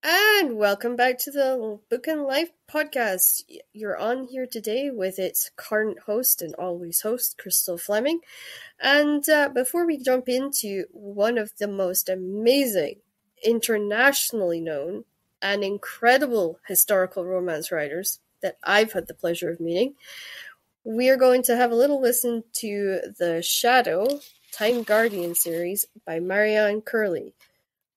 And welcome back to the Book and Life podcast. You're on here today with its current host and always host, Crystal Fleming. And before we jump into one of the most amazing, internationally known, and incredible historical romance writers that I've had the pleasure of meeting, we are going to have a little listen to the Shadow Time Guardian series by Marianne Curley.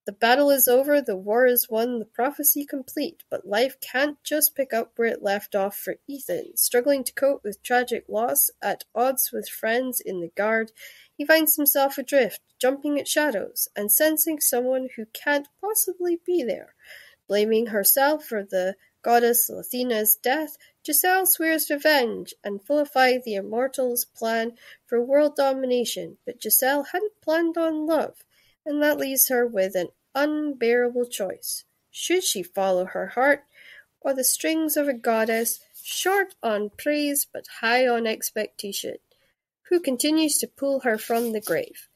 The battle is over, the war is won, the prophecy complete, but life can't just pick up where it left off for Ethan. Struggling to cope with tragic loss, at odds with friends in the guard, he finds himself adrift, jumping at shadows, and sensing someone who can't possibly be there. Blaming herself for the goddess Athena's death, Giselle swears revenge and vilify the immortals' plan for world domination, but Giselle hadn't planned on love. And that leaves her with an unbearable choice. Should she follow her heart, or the strings of a goddess, short on praise but high on expectation, who continues to pull her from the grave?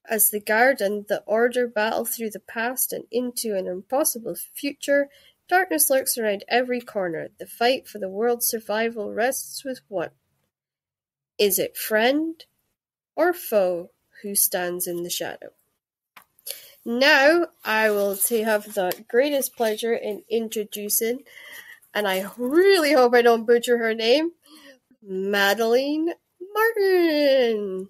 As the Guard and the Order battle through the past and into an impossible future, darkness lurks around every corner. The fight for the world's survival rests with one. Is it friend or foe who stands in the shadow? Now, I will have the greatest pleasure in introducing, and I really hope I don't butcher her name, Madeline Martin.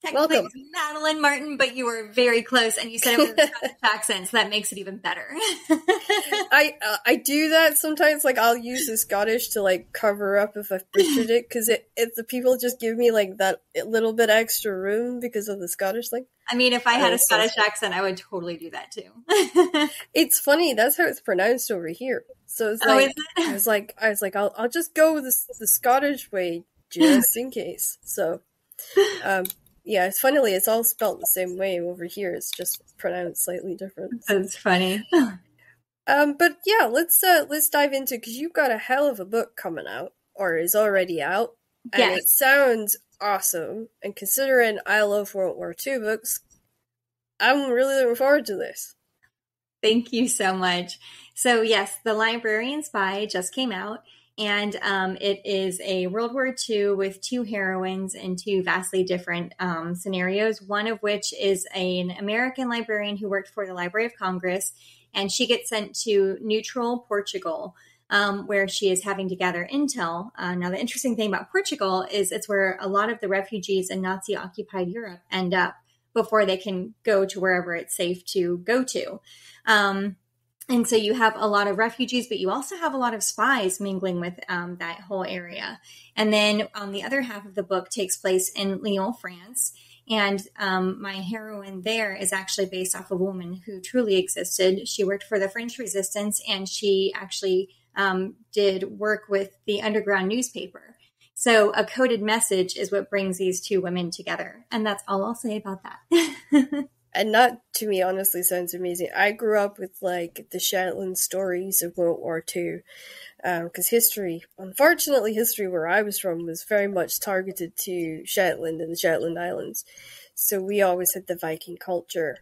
Technically, welcome. It's Madeline Martin, but you were very close, and you said it with a Scottish accent, so that makes it even better. I do that sometimes. Like, I'll use the Scottish to like cover up if I've butchered it, because the people just give me like that little bit extra room because of the Scottish thing. I mean, if I had a Scottish accent, I would totally do that too. It's funny. That's how it's pronounced over here. So it's like, I was like, I'll just go with the Scottish way just in case. So, yeah, it's funnily, it's all spelt the same way over here. It's just pronounced slightly different. That's funny. But yeah, let's dive into, because you've got a hell of a book coming out, or is already out, and yes. It sounds awesome. And considering I love World War II books, I'm really looking forward to this. Thank you so much. So yes, The Librarian Spy just came out. And it is a World War II with two heroines in two vastly different scenarios, one of which is an American librarian who worked for the Library of Congress, and she gets sent to neutral Portugal, where she is having to gather intel. Now, the interesting thing about Portugal is it's where a lot of the refugees in Nazi-occupied Europe end up before they can go to wherever it's safe to go to. And so you have a lot of refugees, but you also have a lot of spies mingling with that whole area. And then on the other half of the book takes place in Lyon, France. And my heroine there is actually based off a woman who truly existed. She worked for the French Resistance, and she actually did work with the underground newspaper. So a coded message is what brings these two women together. And that's all I'll say about that. And that, to me, honestly sounds amazing. I grew up with, like, the Shetland stories of World War II, because unfortunately, history where I was from was very much targeted to Shetland and the Shetland Islands. So we always had the Viking culture,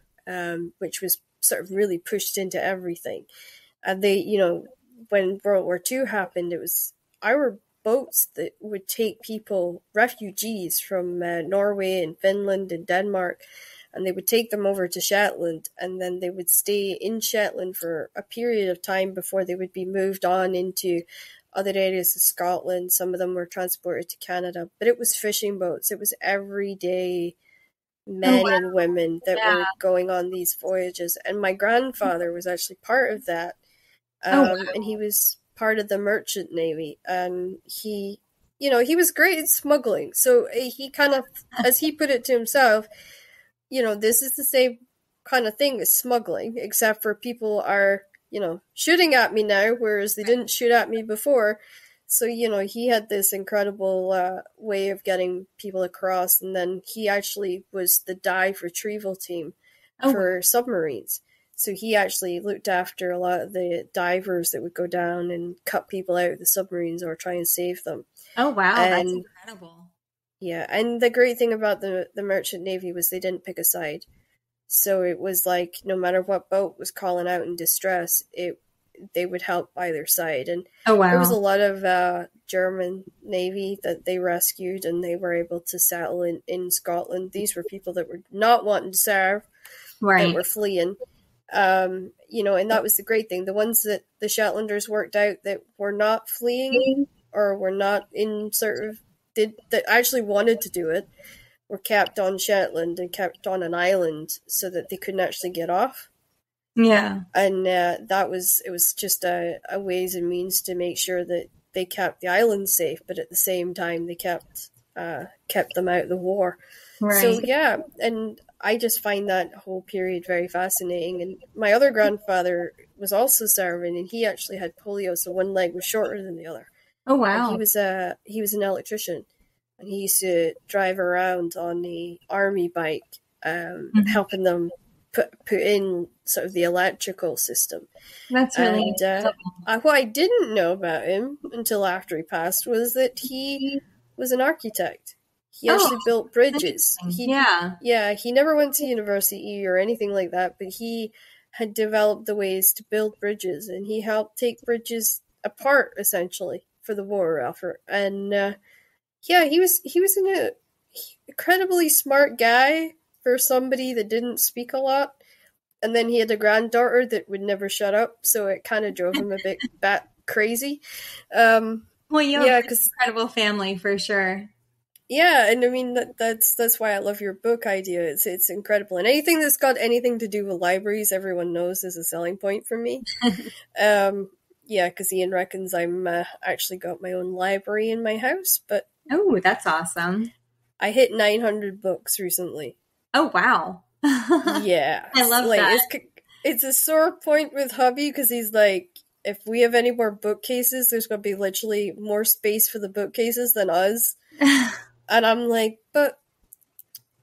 which was sort of really pushed into everything. And they, when World War II happened, our boats that would take people, refugees from Norway and Finland and Denmark, and they would take them over to Shetland, and then they would stay in Shetland for a period of time before they would be moved on into other areas of Scotland. Some of them were transported to Canada, but it was fishing boats. It was everyday men and women that were going on these voyages. And my grandfather was actually part of that. And he was part of the merchant navy, and he was great at smuggling. So he kind of, as he put it to himself, this is the same kind of thing as smuggling, except for people are, shooting at me now, whereas they didn't shoot at me before. So, he had this incredible way of getting people across, and then he actually was the dive retrieval team for submarines. So he actually looked after a lot of the divers that would go down and cut people out of the submarines or try and save them. Oh, wow, that's incredible. Yeah, and the great thing about the merchant navy was they didn't pick a side. So it was like, no matter what boat was calling out in distress, they would help by their side. And Oh, wow. there was a lot of German Navy that they rescued, and they were able to settle in Scotland. These were people that were not wanting to serve, that were fleeing. You know, and that was the great thing. The ones that the Shetlanders worked out that were not fleeing or were not in that actually wanted to do it were kept on Shetland and kept on an island so that they couldn't actually get off. Yeah. And it was just a ways and means to make sure that they kept the island safe, but at the same time they kept them out of the war. Right. So yeah, and I just find that whole period very fascinating. And my other grandfather was also serving, and he actually had polio, so one leg was shorter than the other. Oh, wow. And he was an electrician, and he used to drive around on the army bike, helping them put in sort of the electrical system. That's really what I didn't know about him until after he passed was that he was an architect. He actually built bridges. He never went to university or anything like that, but he had developed the ways to build bridges, and he helped take bridges apart essentially for the war effort. And he was an incredibly smart guy for somebody that didn't speak a lot. And then he had a granddaughter that would never shut up, so it kind of drove him a bit crazy. Well, you have an incredible family for sure. Yeah, and I mean that's why I love your book idea. It's incredible, and anything that's got anything to do with libraries, everyone knows is a selling point for me. Yeah, because Ian reckons I'm actually got my own library in my house, but that's awesome. I hit 900 books recently. Oh wow! Yeah, I love that. It's a sore point with hubby because he's like, if we have any more bookcases, there's going to be literally more space for the bookcases than us. And I'm like, but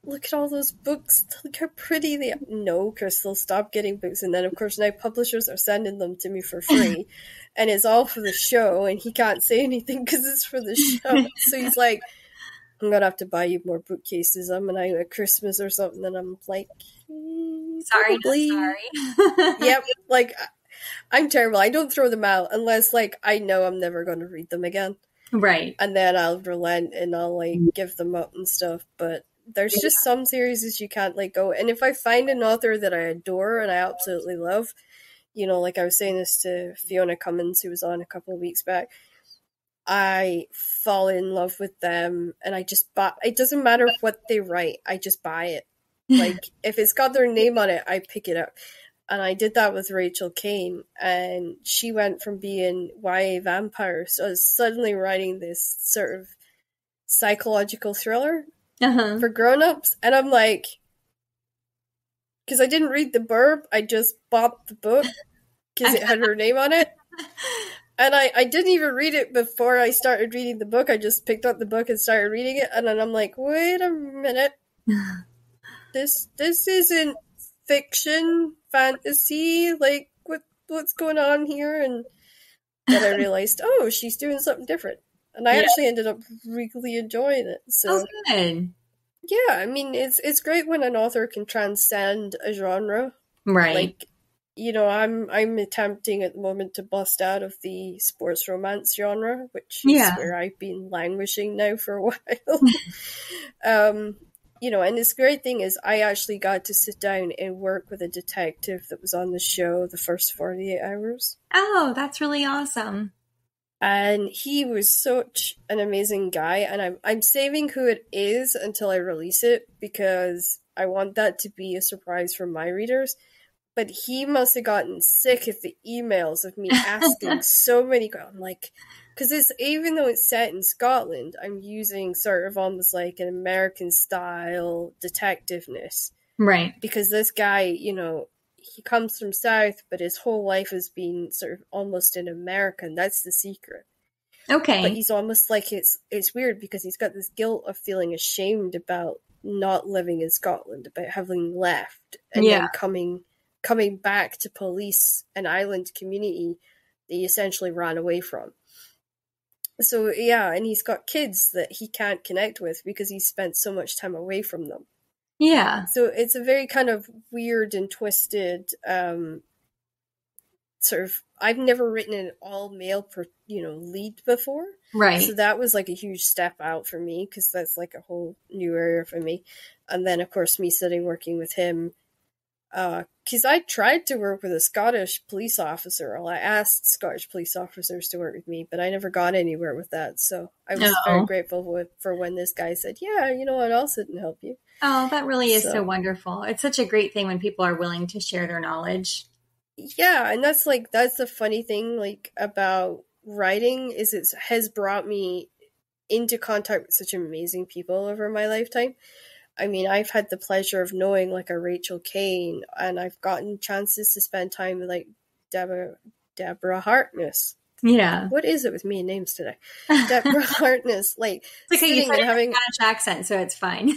look at all those books. Look how pretty they are. No, Crystal, stop getting books. And then, of course, now publishers are sending them to me for free. And it's all for the show. And he can't say anything because it's for the show. So he's like, I'm going to have to buy you more bookcases. I'm going to at Christmas or something. And I'm like, sorry. Yep. Like, I'm terrible. I don't throw them out unless, like, I know I'm never going to read them again. Right. And then I'll relent and I'll, like, give them up and stuff. But there's just some series you can't let go. And if I find an author that I adore and I absolutely love, you know, like I was saying this to Fiona Cummins, who was on a couple of weeks back, I fall in love with them and I just buy. It doesn't matter what they write. I just buy it. Like, if it's got their name on it, I pick it up. And I did that with Rachel Kane, and she went from being YA vampire, so I was suddenly writing this sort of psychological thriller for grown-ups, and I'm like, because I didn't read the blurb, I just bought the book, because it had her name on it, and I didn't even read it before I started reading the book. I just picked up the book and started reading it, and then I'm like, wait a minute, this isn't fiction, fantasy, like what's going on here? And then I realized, she's doing something different, and I actually ended up really enjoying it. So good. Yeah, I mean, it's great when an author can transcend a genre, right? Like, you know, I'm attempting at the moment to bust out of the sports romance genre, which is where I've been languishing now for a while. You know, and this great thing is I actually got to sit down and work with a detective that was on the show the first 48 hours. Oh, that's really awesome. And he was such an amazing guy, and I'm saving who it is until I release it because I want that to be a surprise for my readers. But he must have gotten sick of the emails of me asking so many. I'm like, because even though it's set in Scotland, I'm using sort of almost like an American style detectiveness, right? Because this guy, you know, he comes from South, but his whole life has been sort of almost in America, and that's the secret. Okay, but he's almost like it's weird because he's got this guilt of feeling ashamed about not living in Scotland, about having left, and then coming back to police an island community that he essentially ran away from. So, yeah, and he's got kids that he can't connect with because he spent so much time away from them. Yeah. So it's a very kind of weird and twisted sort of, I've never written an all male lead before. So Right. that was like a huge step out for me, because that's like a whole new area for me. And then of course me sitting working with him, because I tried to work with a Scottish police officer. Well, I asked Scottish police officers to work with me, but I never got anywhere with that. So I was very Oh. grateful for when this guy said, yeah, you know what, I'll sit and help you. Oh, that really is so So wonderful. It's such a great thing when people are willing to share their knowledge. yeah, and that's the funny thing like about writing, is it has brought me into contact with such amazing people over my lifetime. I mean, I've had the pleasure of knowing like a Rachel Kane, and I've gotten chances to spend time with like Deborah Harkness. Yeah. What is it with me and names today? Deborah Harkness, like It's okay, you sitting said and it in having. a Scottish accent, so it's fine.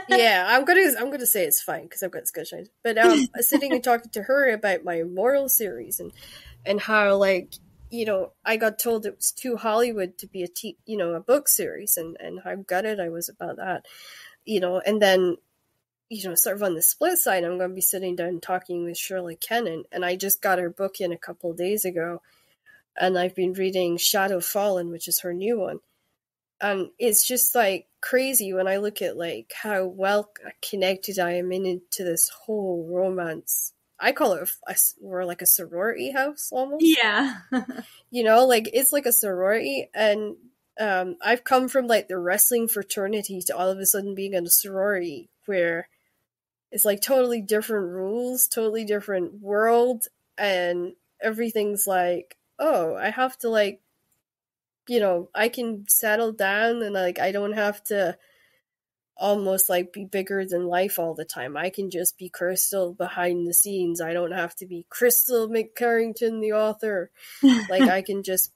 Yeah, I'm gonna say it's fine because I've got Scottish eyes. But sitting and talking to her about my Immortal series, and how, like, I got told it was too Hollywood to be a book series, and how gutted I was about that. And then, sort of on the split side, I'm going to be sitting down and talking with Shirley Kennan, and I just got her book in a couple of days ago, and I've been reading Shadow Fallen, which is her new one. And it's just like crazy when I look at like how well connected I am into this whole romance. I call it we're like a sorority house almost. Yeah. Like it's like a sorority, and I've come from like the wrestling fraternity to all of a sudden being in a sorority where it's like totally different rules, totally different world, and everything's like, oh, I have to like, I can settle down, and like I don't have to almost like be bigger than life all the time. I can just be Crystal behind the scenes. I don't have to be Crystal McCarrington, the author. Like I can just,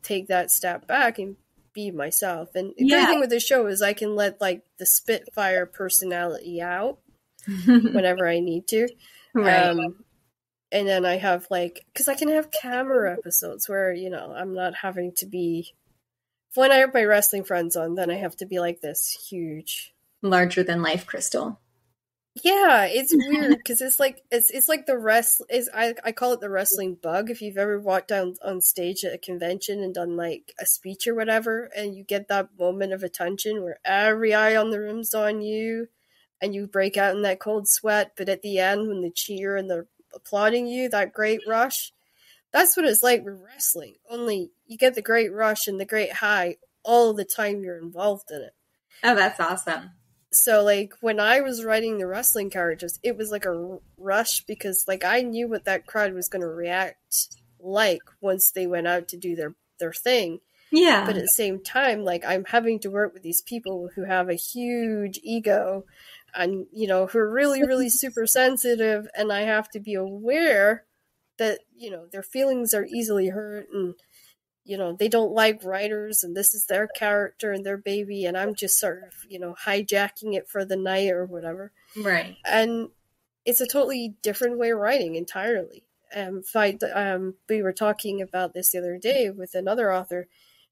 take that step back and be myself. And the great thing with the show is I can let like the Spitfire personality out whenever I need to. Right. And then I have like, because I can have camera episodes where, I'm not having to be, when I have my wrestling friends on, then I have to be like this huge, Larger than life crystal. yeah, it's weird because it's like I call it the wrestling bug. If you've ever walked down on stage at a convention and done like a speech or whatever, and you get that moment of attention where every eye on the room's on you, and you break out in that cold sweat, but at the end when they cheer and they're applauding you, that great rush, that's what it's like with wrestling. Only you get the great rush and the great high all the time you're involved in it. Oh, that's awesome. So, like, when I was writing the wrestling characters, it was like a rush because, like, I knew what that crowd was going to react like once they went out to do their thing. Yeah. But at the same time, like, I'm having to work with these people who have a huge ego and, who are really, really super sensitive, and I have to be aware that, their feelings are easily hurt, and, they don't like writers, and this is their character and their baby, and I'm just sort of, hijacking it for the night or whatever. Right. And it's a totally different way of writing entirely. In fact, we were talking about this the other day with another author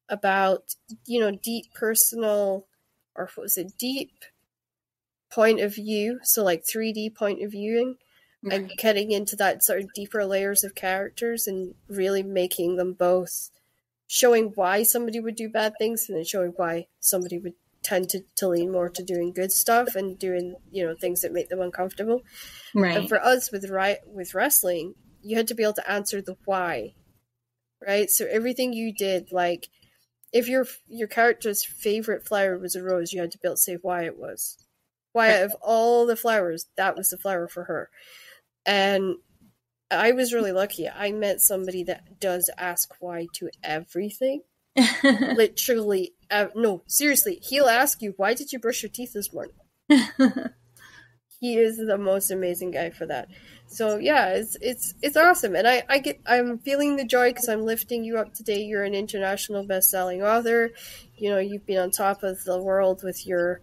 about, deep personal, or what was it, deep point of view, so like 3D point of viewing, and getting into that sort of deeper layers of characters and really making them both showing why somebody would do bad things and then showing why somebody would tend to lean more to doing good stuff and doing, things that make them uncomfortable. Right. And for us with wrestling, you had to be able to answer the why, right? So everything you did, like if your character's favorite flower was a rose, you had to be able to say why it was. Why out of all the flowers, that was the flower for her. And I was really lucky. I met somebody that does ask why to everything. Literally, no, seriously. He'll ask you, why did you brush your teeth this morning? He is the most amazing guy for that. So yeah, it's awesome. And I'm feeling the joy because I'm lifting you up today. You're an international best-selling author. You've been on top of the world with your,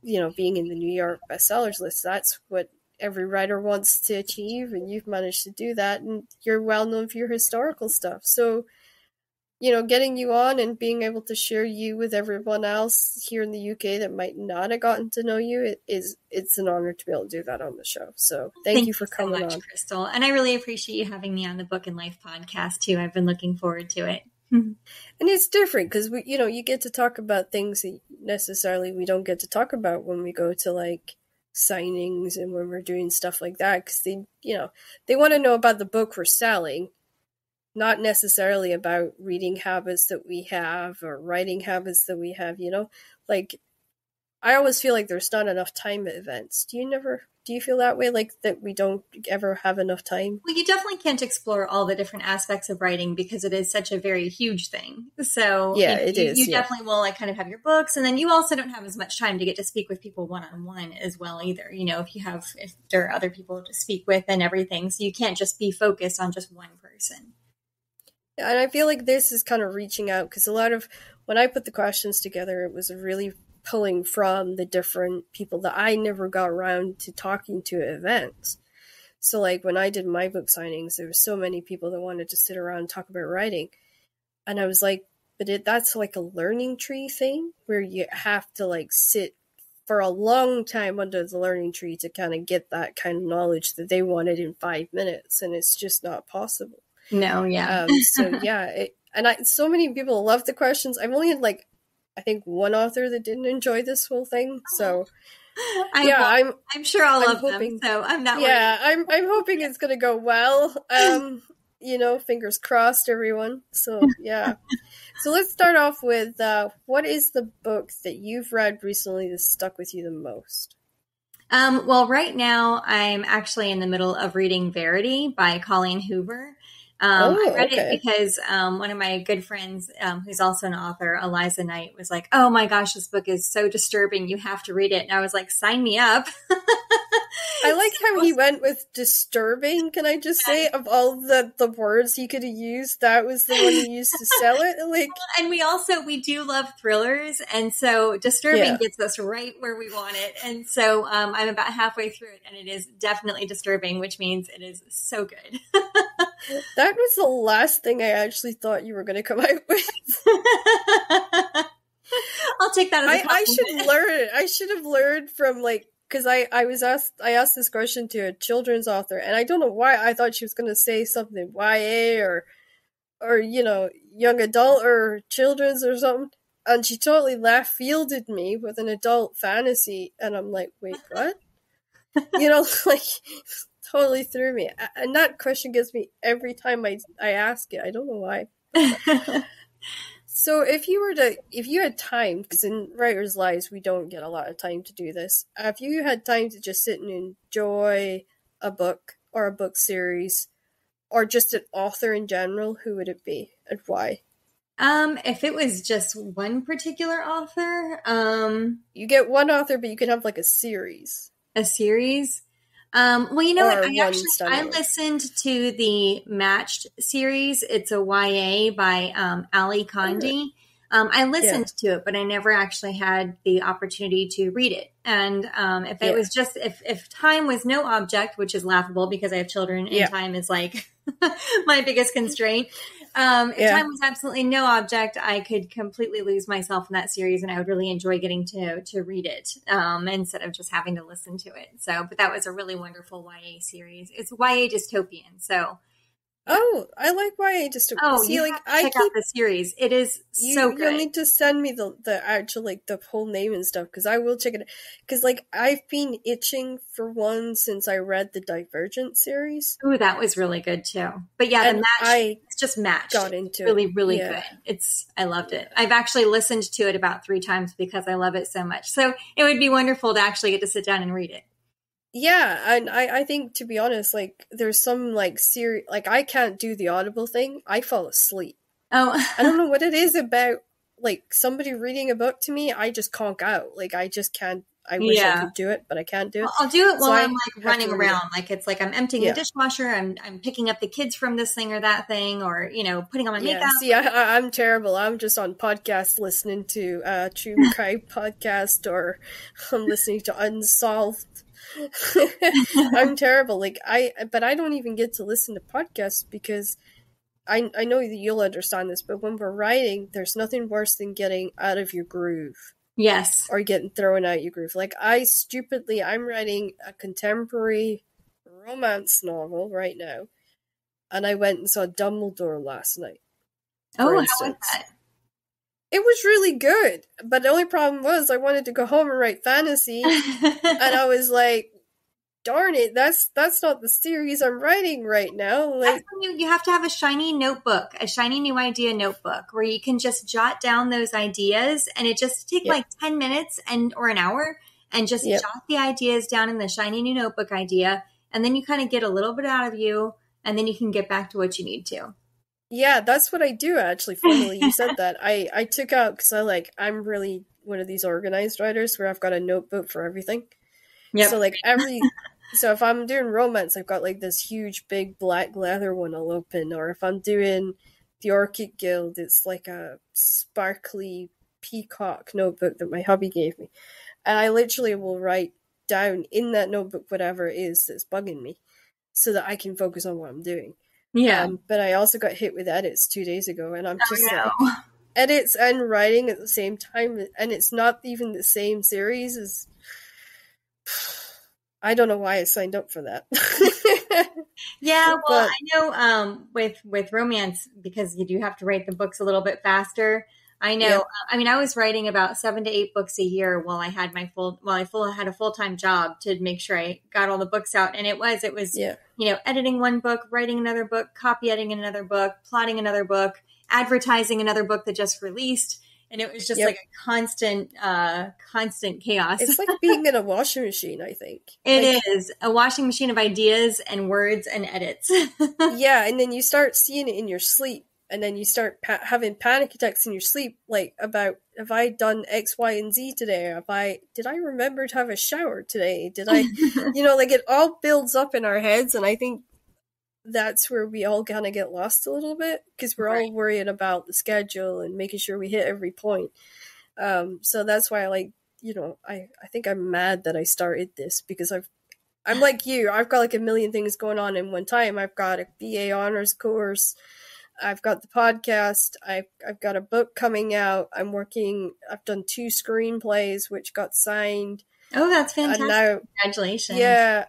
being in the New York bestsellers list. That's what every writer wants to achieve, and you've managed to do that, and you're well known for your historical stuff. So getting you on and being able to share you with everyone else here in the UK that might not have gotten to know you. It's an honor to be able to do that on the show. So thank you for coming so much, on. Crystal. And I really appreciate you having me on the Book and Life podcast too. I've been looking forward to it. And it's different because you get to talk about things that necessarily we don't get to talk about when we go to like signings and when we're doing stuff like that, because they want to know about the book we're selling, not necessarily about reading habits that we have or writing habits that we have. Like I always feel like there's not enough time at events. Do you feel that way, like that we don't ever have enough time? Well, you definitely can't explore all the different aspects of writing because it is such a very huge thing. So yeah, it is. You definitely will like kind of have your books, and then you also don't have as much time to get to speak with people one-on-one as well either. If there are other people to speak with and everything, so you can't just be focused on just one person. And I feel like this is kind of reaching out because a lot of when I put the questions together, it was really pulling from the different people that I never got around to talking to at events. So like when I did my book signings, there were so many people that wanted to sit around and talk about writing. And I was like, but that's like a learning tree thing where you have to like sit for a long time under the learning tree to kind of get that kind of knowledge that they wanted in 5 minutes. And it's just not possible. No, yeah. So many people love the questions. I've only had I think one author that didn't enjoy this whole thing. So I'm sure I'll love them. So I'm not worried. Yeah, I'm hoping it's gonna go well. Fingers crossed, everyone. So yeah. So let's start off with what is the book that you've read recently that stuck with you the most? Well, right now I'm actually in the middle of reading Verity by Colleen Hoover. I read it because one of my good friends, who's also an author, Eliza Knight, was like, "Oh my gosh, this book is so disturbing. You have to read it." And I was like, "Sign me up." I like how he went with disturbing. Can I just say, of all the words he could have used, that was the one he used to sell it? And we do love thrillers, and so disturbing gets us right where we want it. And so I'm about halfway through it, and it is definitely disturbing, which means it is so good. That was the last thing I actually thought you were going to come out with. I'll take that as a compliment. I should have learned from because I asked this question to a children's author, and I don't know why I thought she was going to say something YA or young adult or children's or something, and she totally left fielded me with an adult fantasy, and I'm like, wait, what? Totally threw me, and that question gets me every time I ask it. I don't know why. So if you had time, because in writers' lives we don't get a lot of time to do this. If you had time to just sit and enjoy a book or a book series, or just an author in general, who would it be and why? If it was just one particular author, you get one author, but you can have a series. A series. Well, I listened to the Matched series. It's a YA by Ali Condi. I listened to it, but I never actually had the opportunity to read it. And it was just if time was no object, which is laughable because I have children and time is my biggest constraint. If time was absolutely no object, I could completely lose myself in that series, and I would really enjoy getting to read it instead of just having to listen to it. So, but that was a really wonderful YA series. It's YA dystopian, so. Oh, I like YA dystopian. Oh, check out the series. It is so good. You'll need to send me the actual the whole name and stuff, because I will check it. Because I've been itching for one since I read the Divergent series. Ooh, that was really good too. But yeah, it's just Matched. Got into it. Really, really good. I loved it. I've actually listened to it about 3 times because I love it so much. So it would be wonderful to actually get to sit down and read it. Yeah, and I think, to be honest, there's some series, I can't do the Audible thing. I fall asleep. Oh. I don't know what it is about somebody reading a book to me. I just conk out. I just can't. I wish I could do it, but I can't do it. I'll do it while I'm running around. It's I'm emptying the dishwasher. I'm picking up the kids from this thing or that thing, or putting on my makeup. See, I'm terrible. I'm just on podcasts listening to True Crime podcast, or I'm listening to Unsolved. I'm terrible. But I don't even get to listen to podcasts because I know that you'll understand this, but when we're writing, there's nothing worse than getting out of your groove. Yes. Or getting thrown out your groove. Like, I'm writing a contemporary romance novel right now, and I went and saw Dumbledore last night, for Oh, instance. how was that? It was really good, but the only problem was I wanted to go home and write fantasy, and I was like, darn it, that's not the series I'm writing right now. Like, That's when you have to have a shiny notebook, a shiny new idea notebook, where you can just jot down those ideas, and it just take like 10 minutes or an hour, and just jot the ideas down in the shiny new notebook idea, and then you kind of get a little bit out of you, and then you can get back to what you need to. Yeah, that's what I do, actually. Funnily, you said that. I took out, because I'm really one of these organized writers where I've got a notebook for everything. Yep. So, like, so if I'm doing romance, I've got, like, this huge, big, black leather one I'll open. Or if I'm doing the Orchid Guild, it's like a sparkly peacock notebook that my hubby gave me. And I literally will write down in that notebook whatever it is that's bugging me, so that I can focus on what I'm doing. Yeah. But I also got hit with edits 2 days ago, and I'm just like, edits and writing at the same time, and it's not even the same series as... I don't know why I signed up for that. Yeah, well, I know with romance, because you do have to write the books a little bit faster. I know. Yeah. I mean, I was writing about 7 to 8 books a year while I had had a full-time job to make sure I got all the books out. And it was, editing one book, writing another book, copy editing another book, plotting another book, advertising another book that just released. And it was just like a constant chaos. It's like being in a washing machine, I think. It is a washing machine of ideas and words and edits. Yeah, and then you start seeing it in your sleep. And then you start having panic attacks in your sleep, like, about, have I done X, Y, and Z today? Did I remember to have a shower today? Did I, like, it all builds up in our heads, and I think that's where we all kind of get lost a little bit, because we're all worrying about the schedule and making sure we hit every point. So that's why I think I'm mad that I started this, because I'm like you, I've got like a million things going on in one time. I've got a BA honors course, I've got the podcast, I've got a book coming out, I've done 2 screenplays which got signed. Oh, that's fantastic. And now, congratulations. Yeah,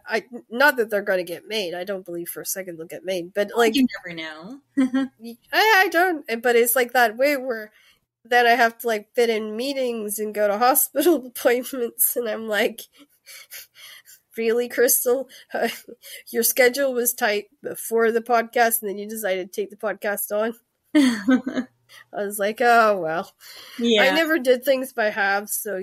not that they're going to get made. I don't believe for a second they'll get made. But, like... You never know. I don't. But it's like that way where then I have to, like, fit in meetings and go to hospital appointments. And I'm like... Really, Crystal? Your schedule was tight before the podcast, and then you decided to take the podcast on? I was like, oh, well. Yeah. I never did things by halves, so,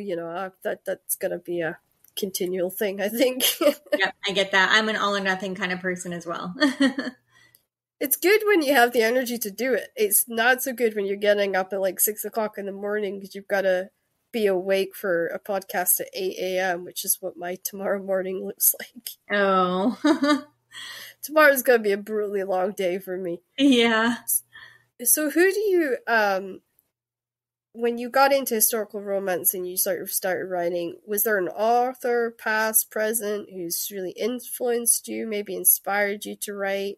that's going to be a continual thing, I think. Yeah, I get that. I'm an all or nothing kind of person as well. It's good when you have the energy to do it. It's not so good when you're getting up at, like, 6 o'clock in the morning, because you've got to be awake for a podcast at 8 a.m., which is what my tomorrow morning looks like. Oh. Tomorrow's going to be a brutally long day for me. Yeah. So who do you, when you got into historical romance and you sort of started writing, was there an author, past, present, who's really influenced you, maybe inspired you to write,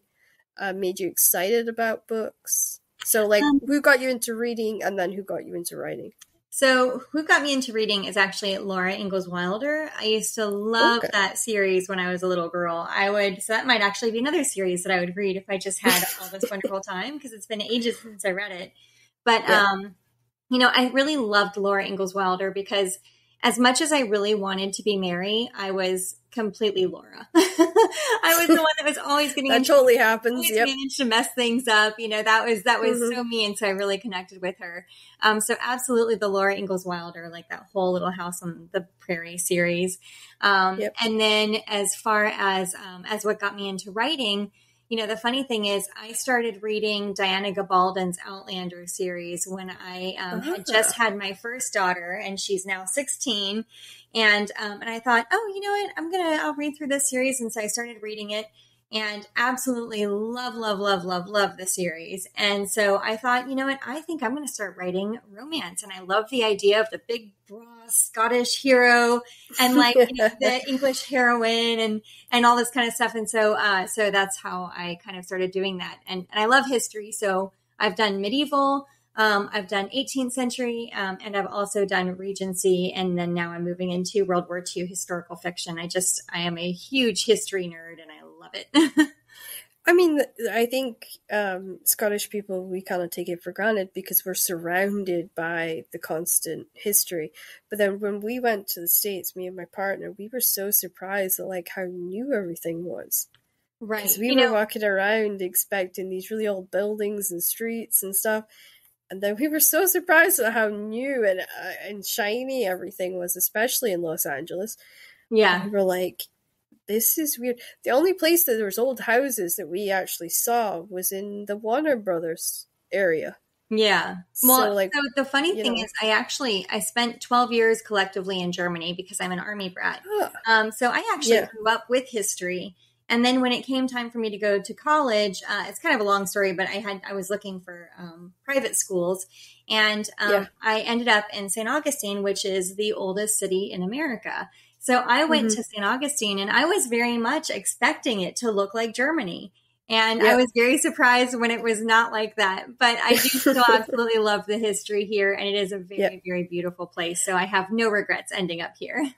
made you excited about books? So, like, who got you into reading, and then who got you into writing? So who got me into reading is actually Laura Ingalls Wilder. I used to love that series when I was a little girl. So that might actually be another series that I would read if I just had all this wonderful time, because it's been ages since I read it. But, I really loved Laura Ingalls Wilder, because as much as I really wanted to be Mary, I was completely Laura. I was the one that was always getting that totally happens. Yep. Managed to mess things up. That was so me, and so I really connected with her. So absolutely the Laura Ingalls Wilder, like that whole Little House on the Prairie series. And then as far as what got me into writing, the funny thing is I started reading Diana Gabaldon's Outlander series when I had just had my first daughter, and she's now 16. And I thought, oh, you know what? I'll read through this series. And so I started reading it, and absolutely love the series. And so I thought, you know what? I think I'm going to start writing romance. And I love the idea of the big, broad Scottish hero and like, the English heroine and all this kind of stuff. And so, so that's how I kind of started doing that. And I love history. So I've done medieval, I've done 18th century, and I've also done Regency. And then now I'm moving into World War II historical fiction. I am a huge history nerd and I love it. I mean, I think Scottish people, we kind of take it for granted because we're surrounded by the constant history. But then when we went to the States, me and my partner, we were so surprised at like how new everything was. Right. Because we were walking around expecting these really old buildings and streets and stuff. And then we were so surprised at how new and shiny everything was, especially in Los Angeles. Yeah. And we were like, this is weird. The only place that there was old houses that we actually saw was in the Warner Brothers area. Yeah. Well, so the funny thing is I spent 12 years collectively in Germany because I'm an army brat. So I actually grew up with history. And then when it came time for me to go to college, it's kind of a long story, but I was looking for private schools, and I ended up in St. Augustine, which is the oldest city in America. So I went to St. Augustine, and I was very much expecting it to look like Germany. And I was very surprised when it was not like that. But I do still absolutely love the history here, and it is a very, very beautiful place. So I have no regrets ending up here.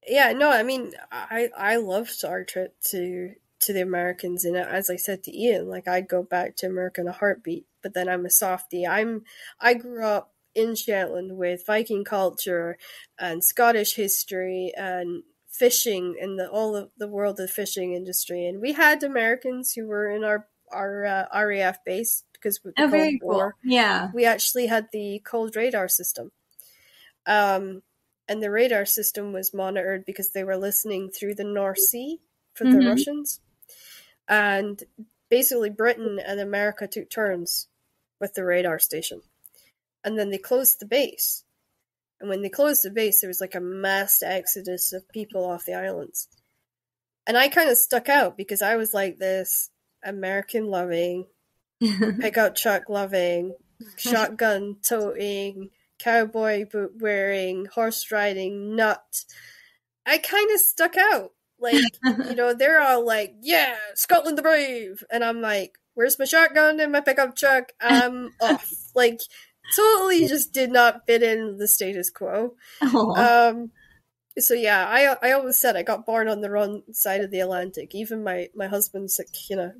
Yeah, no, I mean, I loved our trip to the Americans, and as I said to Ian, like I'd go back to America in a heartbeat. But then I'm a softie. I grew up in Shetland with Viking culture and Scottish history and fishing and all of the world of fishing industry. And we had Americans who were in our RAF base because with the Cold War, we actually had the cold radar system. And the radar system was monitored because they were listening through the North Sea for the Russians. And basically Britain and America took turns with the radar station. And then they closed the base. And when they closed the base, there was like a mass exodus of people off the islands. And I kind of stuck out because I was like this American loving, pickup truck loving, shotgun toting, cowboy boot wearing, horse riding nut. I kind of stuck out. Like, they're all like, yeah, Scotland the Brave. And I'm like, where's my shotgun and my pickup truck? I'm off. Like, totally just did not fit in the status quo. So yeah, I always said I got born on the wrong side of the Atlantic. Even my husband,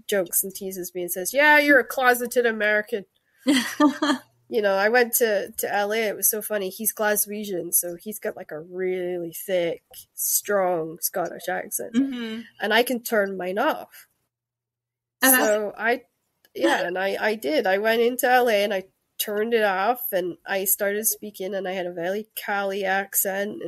jokes and teases me and says, yeah, you're a closeted American. I went to LA. It was so funny. He's Glaswegian, so he's got like a really thick, strong Scottish accent. And I can turn mine off. So I did. I went into LA and I turned it off and I started speaking and I had a very Cali accent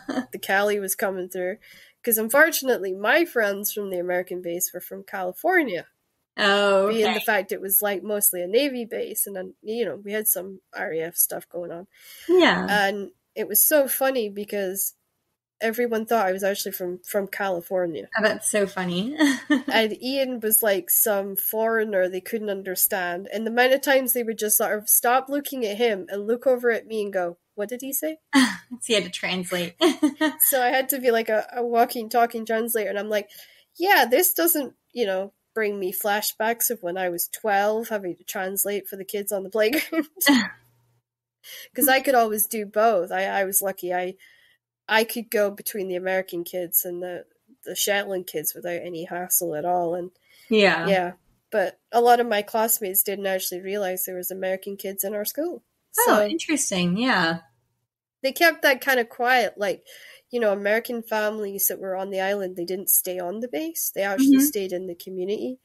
and the Cali was coming through because unfortunately my friends from the American base were from California. Being the fact it was like mostly a Navy base and then, we had some RAF stuff going on. Yeah. And it was so funny because everyone thought I was actually from California. Oh, that's so funny. And Ian was like some foreigner they couldn't understand. And the amount of times they would just sort of stop looking at him and look over at me and go, what did he say? So you had to translate. So I had to be like a walking, talking translator. And I'm like, yeah, this doesn't, bring me flashbacks of when I was 12 having to translate for the kids on the playground. Because I could always do both. I was lucky. I could go between the American kids and the Shetland kids without any hassle at all. And yeah. But a lot of my classmates didn't actually realize there was American kids in our school. So interesting. Yeah. They kept that kind of quiet. Like, American families that were on the island, they didn't stay on the base. They actually stayed in the community.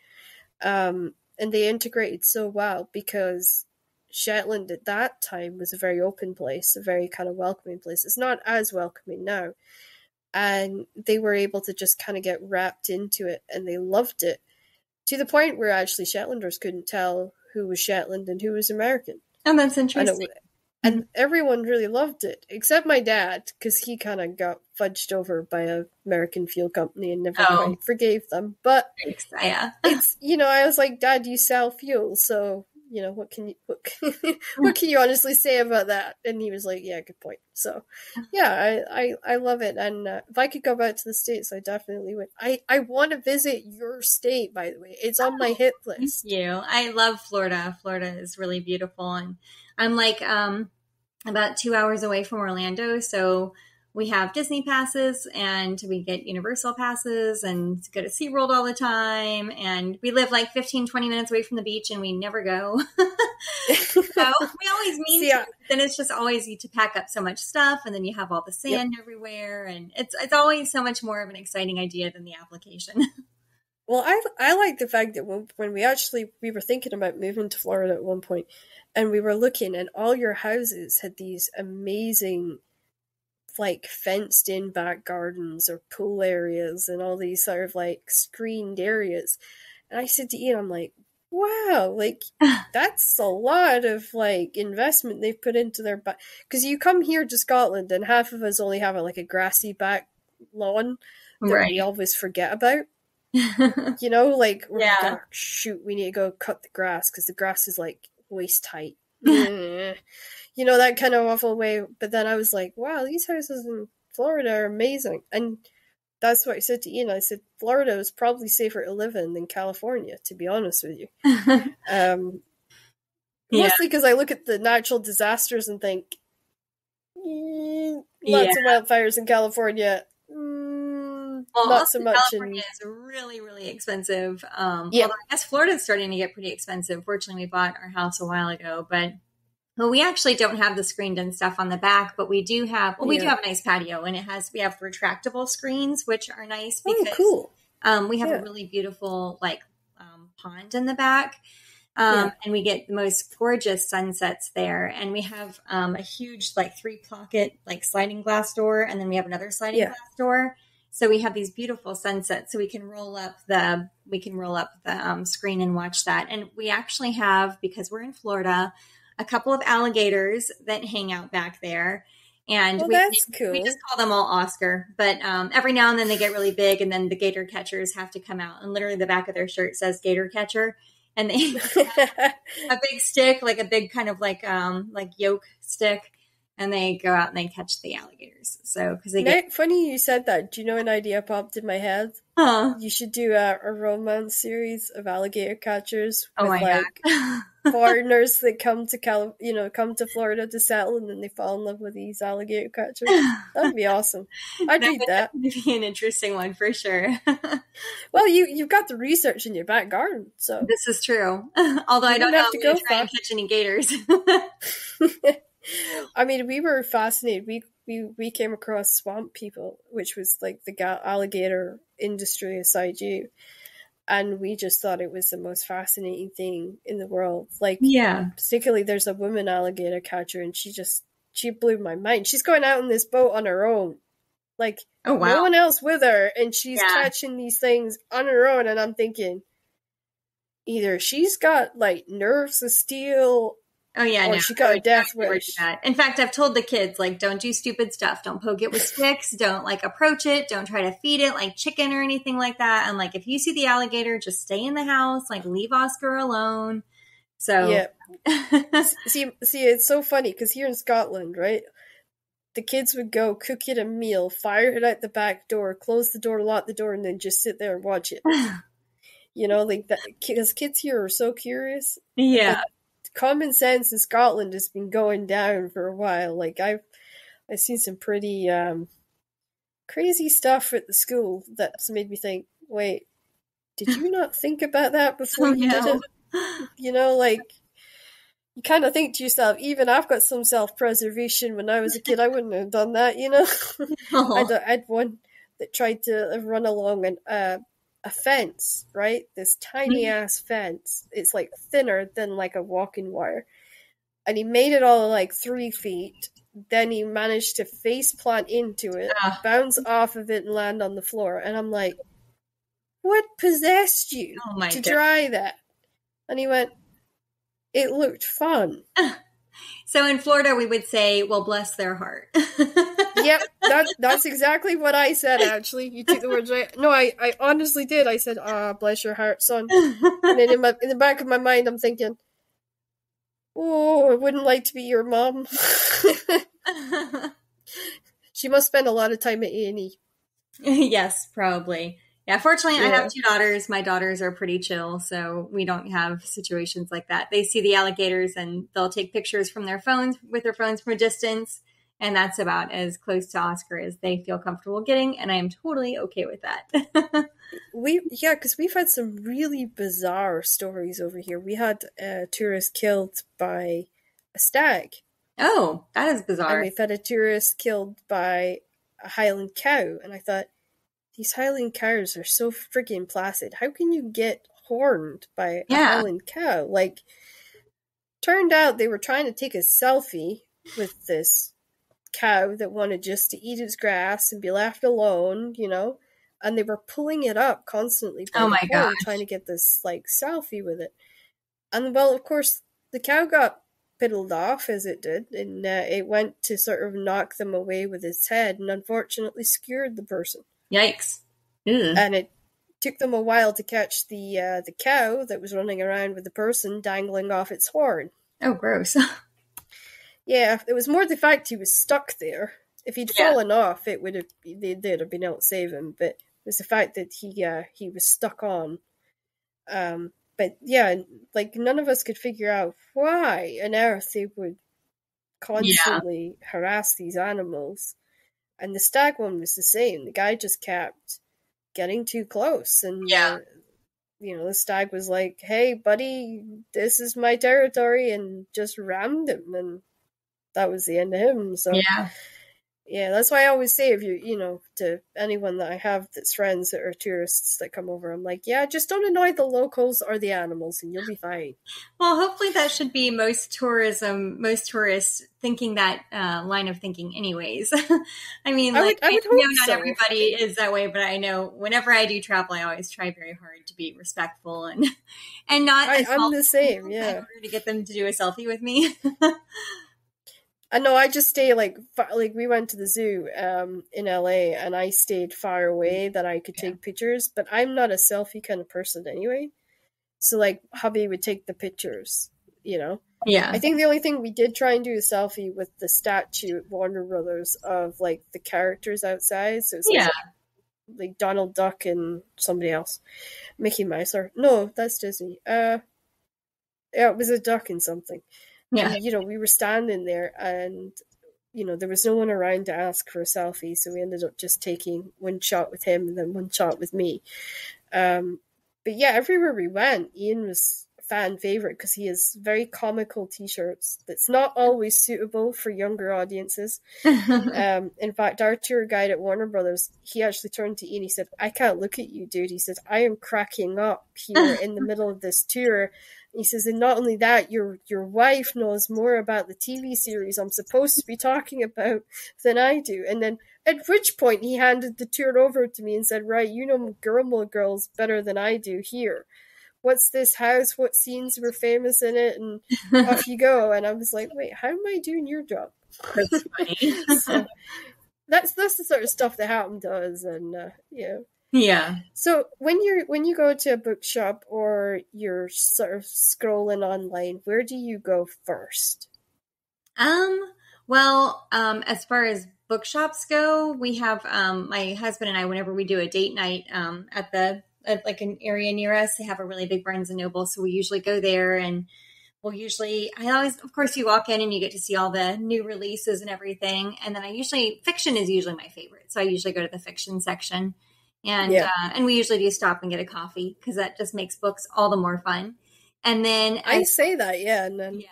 And they integrated so well because Shetland at that time was a very open place, a very kind of welcoming place. It's not as welcoming now. And they were able to just kind of get wrapped into it and they loved it to the point where actually Shetlanders couldn't tell who was Shetland and who was American. Oh, that's interesting. And everyone really loved it, except my dad, because he kind of got fudged over by an American fuel company and never quite forgave them. But yeah. it's, I was like, Dad, you sell fuel, so what can you what can you honestly say about that? And he was like, yeah, good point. So yeah, I love it. And if I could go back to the States, I definitely would. I want to visit your state, by the way. It's on my hit list. Thank you. I love Florida. Florida is really beautiful, and I'm like about 2 hours away from Orlando, so we have Disney passes and we get Universal passes and go to SeaWorld all the time. And we live like 15-20 minutes away from the beach and we never go. So we always mean to, then it's just always you to pack up so much stuff and then you have all the sand everywhere. And it's always so much more of an exciting idea than the application. Well, I like the fact that when we were thinking about moving to Florida at one point, and we were looking, and all your houses had these amazing, like, fenced-in back gardens or pool areas and all these sort of, like, screened areas. And I said to Ian, I'm like, wow, like, that's a lot of, like, investment they've put into their back. Because you come here to Scotland, and half of us only have, like, a grassy back lawn that we always forget about. Like, oh, shoot, we need to go cut the grass because the grass is like waist height. That kind of awful way. But then I was like, wow, these houses in Florida are amazing. And that's what I said to Ian. I said, Florida is probably safer to live in than California, to be honest with you. Mostly because I look at the natural disasters and think, lots of wildfires in California. Well, not so much. California is really, really expensive. Although I guess Florida's starting to get pretty expensive. Fortunately, we bought our house a while ago, but we actually don't have the screened-in stuff on the back, but we do have. Well, we do have a nice patio, and we have retractable screens, which are nice because we have a really beautiful pond in the back. And we get the most gorgeous sunsets there. And we have a huge 3-pocket sliding glass door, and then we have another sliding glass door. So we have these beautiful sunsets. So we can roll up the screen and watch that. And we actually have, because we're in Florida, a couple of alligators that hang out back there. And that's cool. We just call them all Oscar. But every now and then they get really big, and then the gator catchers have to come out. And literally the back of their shirt says gator catcher. And they have a big stick, like a big kind of like yoke stick. And they go out and they catch the alligators. So, because funny you said that. Do you know an idea popped in my head? You should do a romance series of alligator catchers with foreigners that come to Florida to settle, and then they fall in love with these alligator catchers. That'd be awesome. I'd read that. That'd be an interesting one for sure. Well, you've got the research in your back garden, so this is true. Although I don't know if we try and catch any gators. I mean, we were fascinated. We came across swamp people, which was like the alligator industry aside you, and we just thought it was the most fascinating thing in the world. Particularly there's a woman alligator catcher, and she blew my mind. She's going out on this boat on her own, no one else with her, and she's catching these things on her own. And I'm thinking, either she's got nerves of steel. Oh, yeah, or she got a death wish. In fact, I've told the kids, don't do stupid stuff. Don't poke it with sticks. Don't, approach it. Don't try to feed it like chicken or anything like that. And, if you see the alligator, just stay in the house. Leave Oscar alone. So. Yeah. see, it's so funny, because here in Scotland, right, the kids would go cook it a meal, fire it out the back door, close the door, lock the door, and then just sit there and watch it. That, because kids here are so curious. Yeah. Common sense in Scotland has been going down for a while. I've seen some pretty crazy stuff at the school that's made me think, wait, did you not think about that before you did it? You kind of think to yourself, even I've got some self-preservation. When I was a kid, I wouldn't have done that, I had one that tried to run along a fence, right? This tiny ass fence. It's thinner than a walking wire. And he made it all 3 feet. Then he managed to face plant into it, bounce off of it, and land on the floor. And I'm like, what possessed you to try that? And he went, it looked fun. So in Florida, we would say, well, bless their heart. Yep, that's exactly what I said, actually. You took the words right. No, I honestly did. I said, bless your heart, son. And then in the back of my mind, I'm thinking, Oh, I wouldn't like to be your mom. She must spend a lot of time at A&E. Yes, probably. Yeah, fortunately, I have Yeah. two daughters. My daughters are pretty chill, so we don't have situations like that. They see the alligators and they'll take pictures from their phones with their phones from a distance, and that's about as close to Oscar as they feel comfortable getting, and I am totally okay with that. Because we've had some really bizarre stories over here. We had a tourist killed by a stag, Oh, that is and bizarre. we've had a tourist killed by a Highland cow. And I thought, these Highland cows are so freaking placid. How can you get horned by a Yeah. Highland cow? Like, turned out they were trying to take a selfie with this cow that wanted just to eat its grass and be left alone, and they were pulling it up constantly by Oh the my horn, trying gosh. to get this like selfie with it. And well, of course, the cow got piddled off as it did, and it went to sort of knock them away with its head, and unfortunately skewered the person. Yikes. Ew. And it took them a while to catch the cow that was running around with the person dangling off its horn. Oh, gross. Yeah, it was more the fact he was stuck there. If he'd Yeah. fallen off, they'd have been able to save him. But it was the fact that he was stuck on. But yeah, like none of us could figure out why on earth they would Yeah. constantly harass these animals. And the stag one was the same. The guy just kept getting too close, and Yeah. the stag was like, "Hey, buddy, this is my territory," and just rammed him, and that was the end of him. So Yeah. yeah, that's why I always say, if to anyone that I have that's friends that are tourists that come over, I'm like, yeah, just don't annoy the locals or the animals and you'll be fine. Well, hopefully that should be most tourists thinking that line of thinking anyways. I mean, I like, would I I would know hope not so. everybody is that way, but I know whenever I do travel, I always try very hard to be respectful and not I'm assault the same, people in yeah. order to get them to do a selfie with me. I know, I just stay like we went to the zoo in LA, and I stayed far away that I could take pictures, but I'm not a selfie kind of person anyway. So like hubby would take the pictures, Yeah. I think the only thing we did try and do a selfie with the statue at Warner Brothers of like the characters outside. So it's Yeah. like Donald Duck and somebody else, Mickey Mouse, or no, that's Disney. Yeah, it was a duck and something. Yeah. And we were standing there, and there was no one around to ask for a selfie, so we ended up just taking one shot with him and then one shot with me. But yeah, everywhere we went, Ian was a fan favorite because he has very comical t-shirts that's not always suitable for younger audiences. In fact, our tour guide at Warner Brothers, he actually turned to Ian, he said, "I can't look at you, dude." He said, "I am cracking up here in the middle of this tour." He says, "And not only that, your wife knows more about the TV series I'm supposed to be talking about than I do." And then at which point he handed the tour over to me and said, "Right, you know Gilmore Girls better than I do here. What's this house? What scenes were famous in it?" And off you go. And I was like, "Wait, how am I doing your job?" That's funny. So that's the sort of stuff that happened to us, and yeah. Yeah. So when you go to a bookshop or you're sort of scrolling online, where do you go first? Well, as far as bookshops go, we have my husband and I, whenever we do a date night at like an area near us, they have a really big Barnes and Noble, so we usually go there, and of course, you walk in and you get to see all the new releases and everything, and then fiction is usually my favorite, so I usually go to the fiction section, and Yeah. and we usually do stop and get a coffee because that just makes books all the more fun. And then I say that, yeah, and then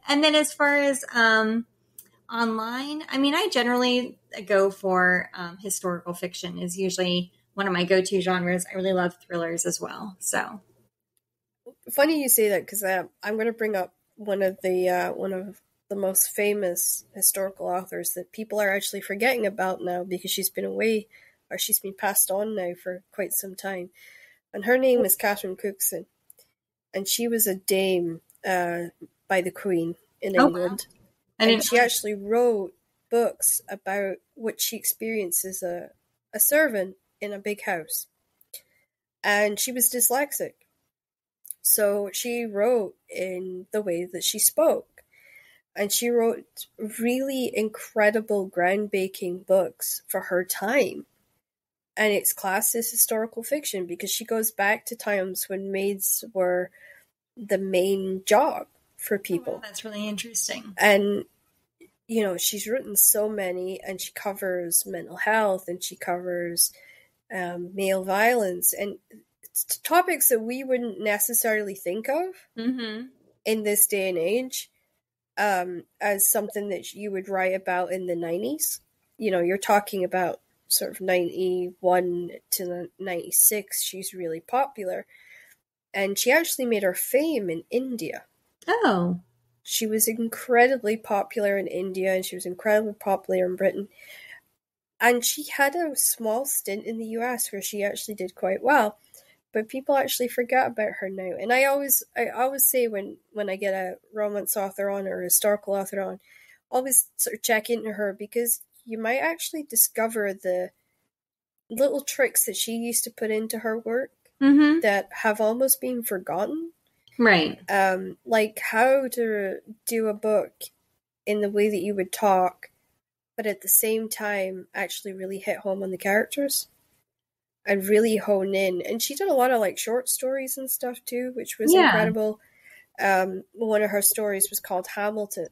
and then as far as online, I mean, I generally go for historical fiction is usually one of my go-to genres. I really love thrillers as well. So funny you say that, because I'm going to bring up one of the most famous historical authors that people are actually forgetting about now because she's been away, or she's been passed on now for quite some time. And her name is Catherine Cookson, and she was a dame by the Queen in England. Wow. And she actually wrote books about what she experienced as a servant in a big house. And she was dyslexic. So she wrote in the way that she spoke. And she wrote really incredible, groundbreaking books for her time. And it's classed as historical fiction because she goes back to times when maids were the main job for people. Oh, wow, that's really interesting. And, you know, she's written so many, and she covers mental health, and she covers male violence, and topics that we wouldn't necessarily think of in this day and age as something that you would write about in the 90s. You know, you're talking about sort of 91 to 96, she's really popular. And she actually made her fame in India. Oh. She was incredibly popular in India, and she was incredibly popular in Britain. And she had a small stint in the US where she actually did quite well. But people actually forget about her now. And I always say when I get a romance author on or a historical author on, always sort of check into her, because you might actually discover the little tricks that she used to put into her work that have almost been forgotten. Right. Like how to do a book in the way that you would talk, but at the same time actually really hit home on the characters and really hone in. And she did a lot of like short stories and stuff too, which was incredible. One of her stories was called Hamilton,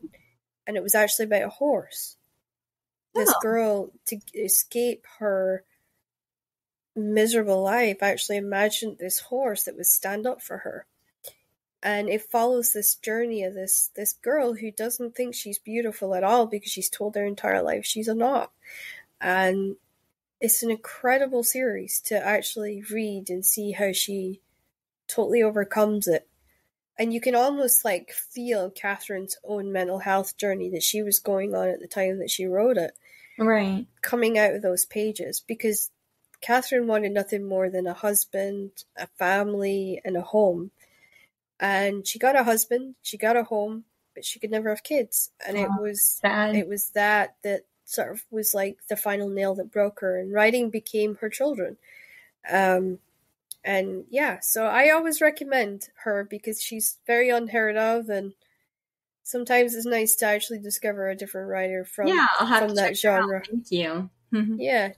and it was actually about a horse. This girl, to escape her miserable life, actually imagined this horse that would stand up for her. And it follows this journey of this girl who doesn't think she's beautiful at all because she's told her entire life she's not. And it's an incredible series to actually read and see how she totally overcomes it. And you can almost like feel Catherine's own mental health journey that she was going on at the time that she wrote it. Right. Coming out of those pages, because Catherine wanted nothing more than a husband, a family, and a home. And she got a husband, she got a home, but she could never have kids. And it was that sort of was like the final nail that broke her, and writing became her children. And yeah, so I always recommend her because she's very unheard of, and sometimes it's nice to actually discover a different writer from that genre. Thank you. Yeah,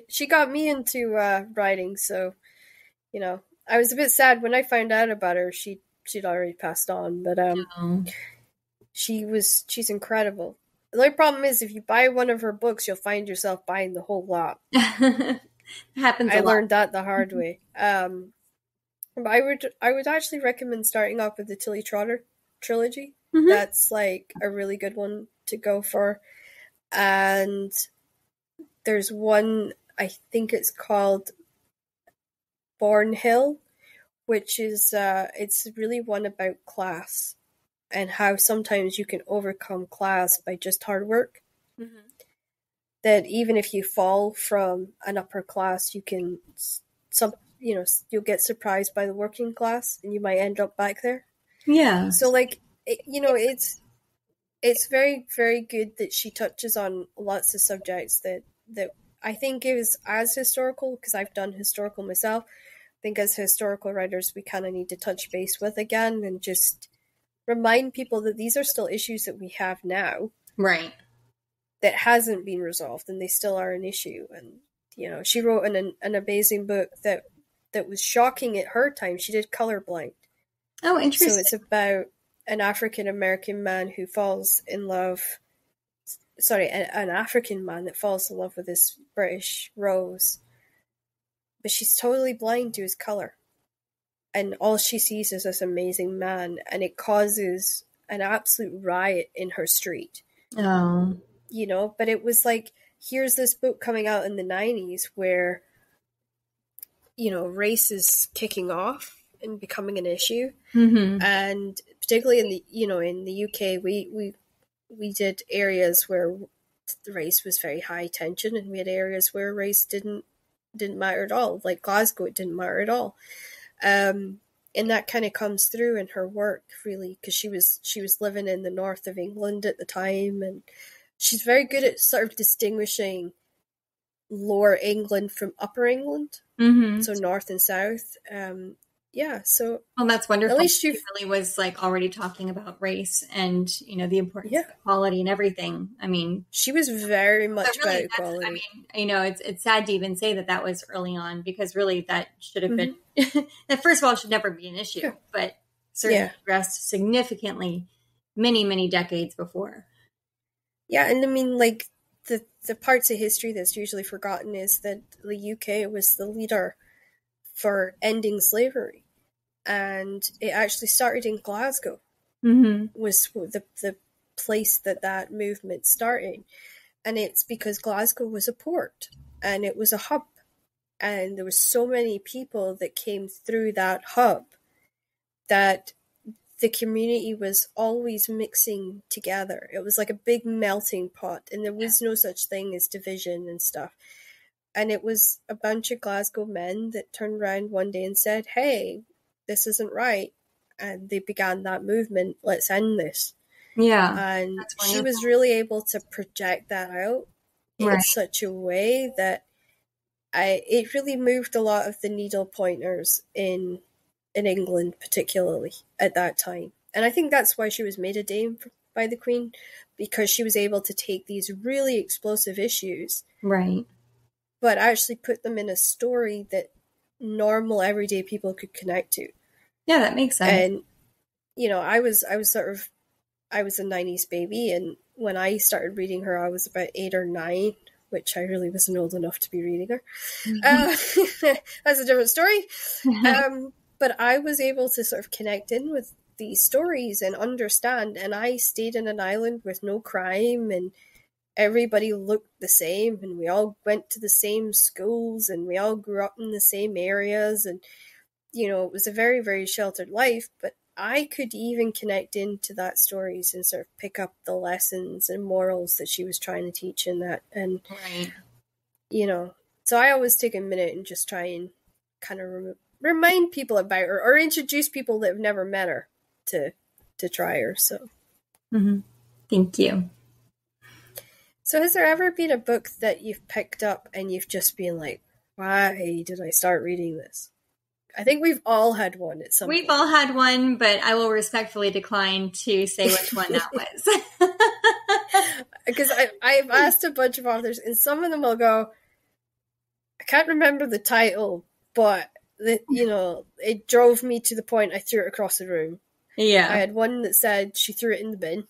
she got me into writing, so you know, I was a bit sad when I found out about her. She'd already passed on, but she's incredible. The only problem is if you buy one of her books, you'll find yourself buying the whole lot. Happens. I learned that the hard way. But I would actually recommend starting off with the Tilly Trotter trilogy. That's like a really good one to go for. And there's one, I think it's called Born Hill, which is it's really one about class and how sometimes you can overcome class by just hard work. That even if you fall from an upper class, you can you'll get surprised by the working class and you might end up back there. Yeah. So like it's very, very good that she touches on lots of subjects that I think is as historical, because I've done historical myself. I think as historical writers, we kind of need to touch base with again and just remind people that these are still issues that we have now. Right. That hasn't been resolved, and they still are an issue. And, you know, she wrote an amazing book that was shocking at her time. She did Colorblind. Oh, interesting. So it's about an African-American man who falls in love... Sorry, an African man that falls in love with this British Rose. But she's totally blind to his color. And all she sees is this amazing man, and it causes an absolute riot in her street. Oh. You know, but it was like, here's this book coming out in the 90s where, you know, race is kicking off and becoming an issue. And particularly in the UK, we did areas where race was very high tension, and we had areas where race didn't matter at all. Like Glasgow, it didn't matter at all. And that kind of comes through in her work, really, because she was living in the north of England at the time, and she's very good at sort of distinguishing lower England from upper England, so north and south. yeah, so Well, that's wonderful. at least She you've, really was like already talking about race and, the importance yeah, of equality and everything. I mean, she was very so much about really that's, I equality. mean, it's sad to even say that that was early on because really that should have been, Hmm. that first of all should never be an issue, Yeah. but certainly Yeah. addressed significantly many, many decades before. Yeah, and I mean, like, the parts of history that's usually forgotten is that the UK was the leader for ending slavery, and it actually started in Glasgow. Mm-hmm. Was the place that that movement started, and it's because Glasgow was a port and it was a hub, and there was so many people that came through that hub that the community was always mixing together. It was like a big melting pot, and there was no such thing as division and stuff. And it was a bunch of Glasgow men that turned around one day and said, "Hey, this isn't right." And they began that movement, let's end this. Yeah, And that's she wonderful. was really able to project that out in Right. such a way that it really moved a lot of the needle pointers in England, particularly at that time. And I think that's why she was made a dame by the Queen, because she was able to take these really explosive issues, Right. but actually put them in a story that normal, everyday people could connect to. Yeah, that makes sense. And I was a '90s baby, and when I started reading her, I was about 8 or 9, which I really wasn't old enough to be reading her. That's a different story. But I was able to sort of connect in with these stories and understand. And I stayed in an island with no crime, and everybody looked the same, and we all went to the same schools, and we all grew up in the same areas. And, it was a very, very sheltered life, but I could even connect into that stories and sort of pick up the lessons and morals that she was trying to teach in that. And, Right. So I always take a minute and just try and kind of remind people about her, or introduce people that have never met her to try her. So, Thank you. So has there ever been a book that you've picked up and you've just been like, why did I start reading this? I think we've all had one at some We've point. all had one, but I will respectfully decline to say which one that was. Because I've asked a bunch of authors, and some of them will go, I can't remember the title, but it drove me to the point I threw it across the room. Yeah. I had one that said she threw it in the bin.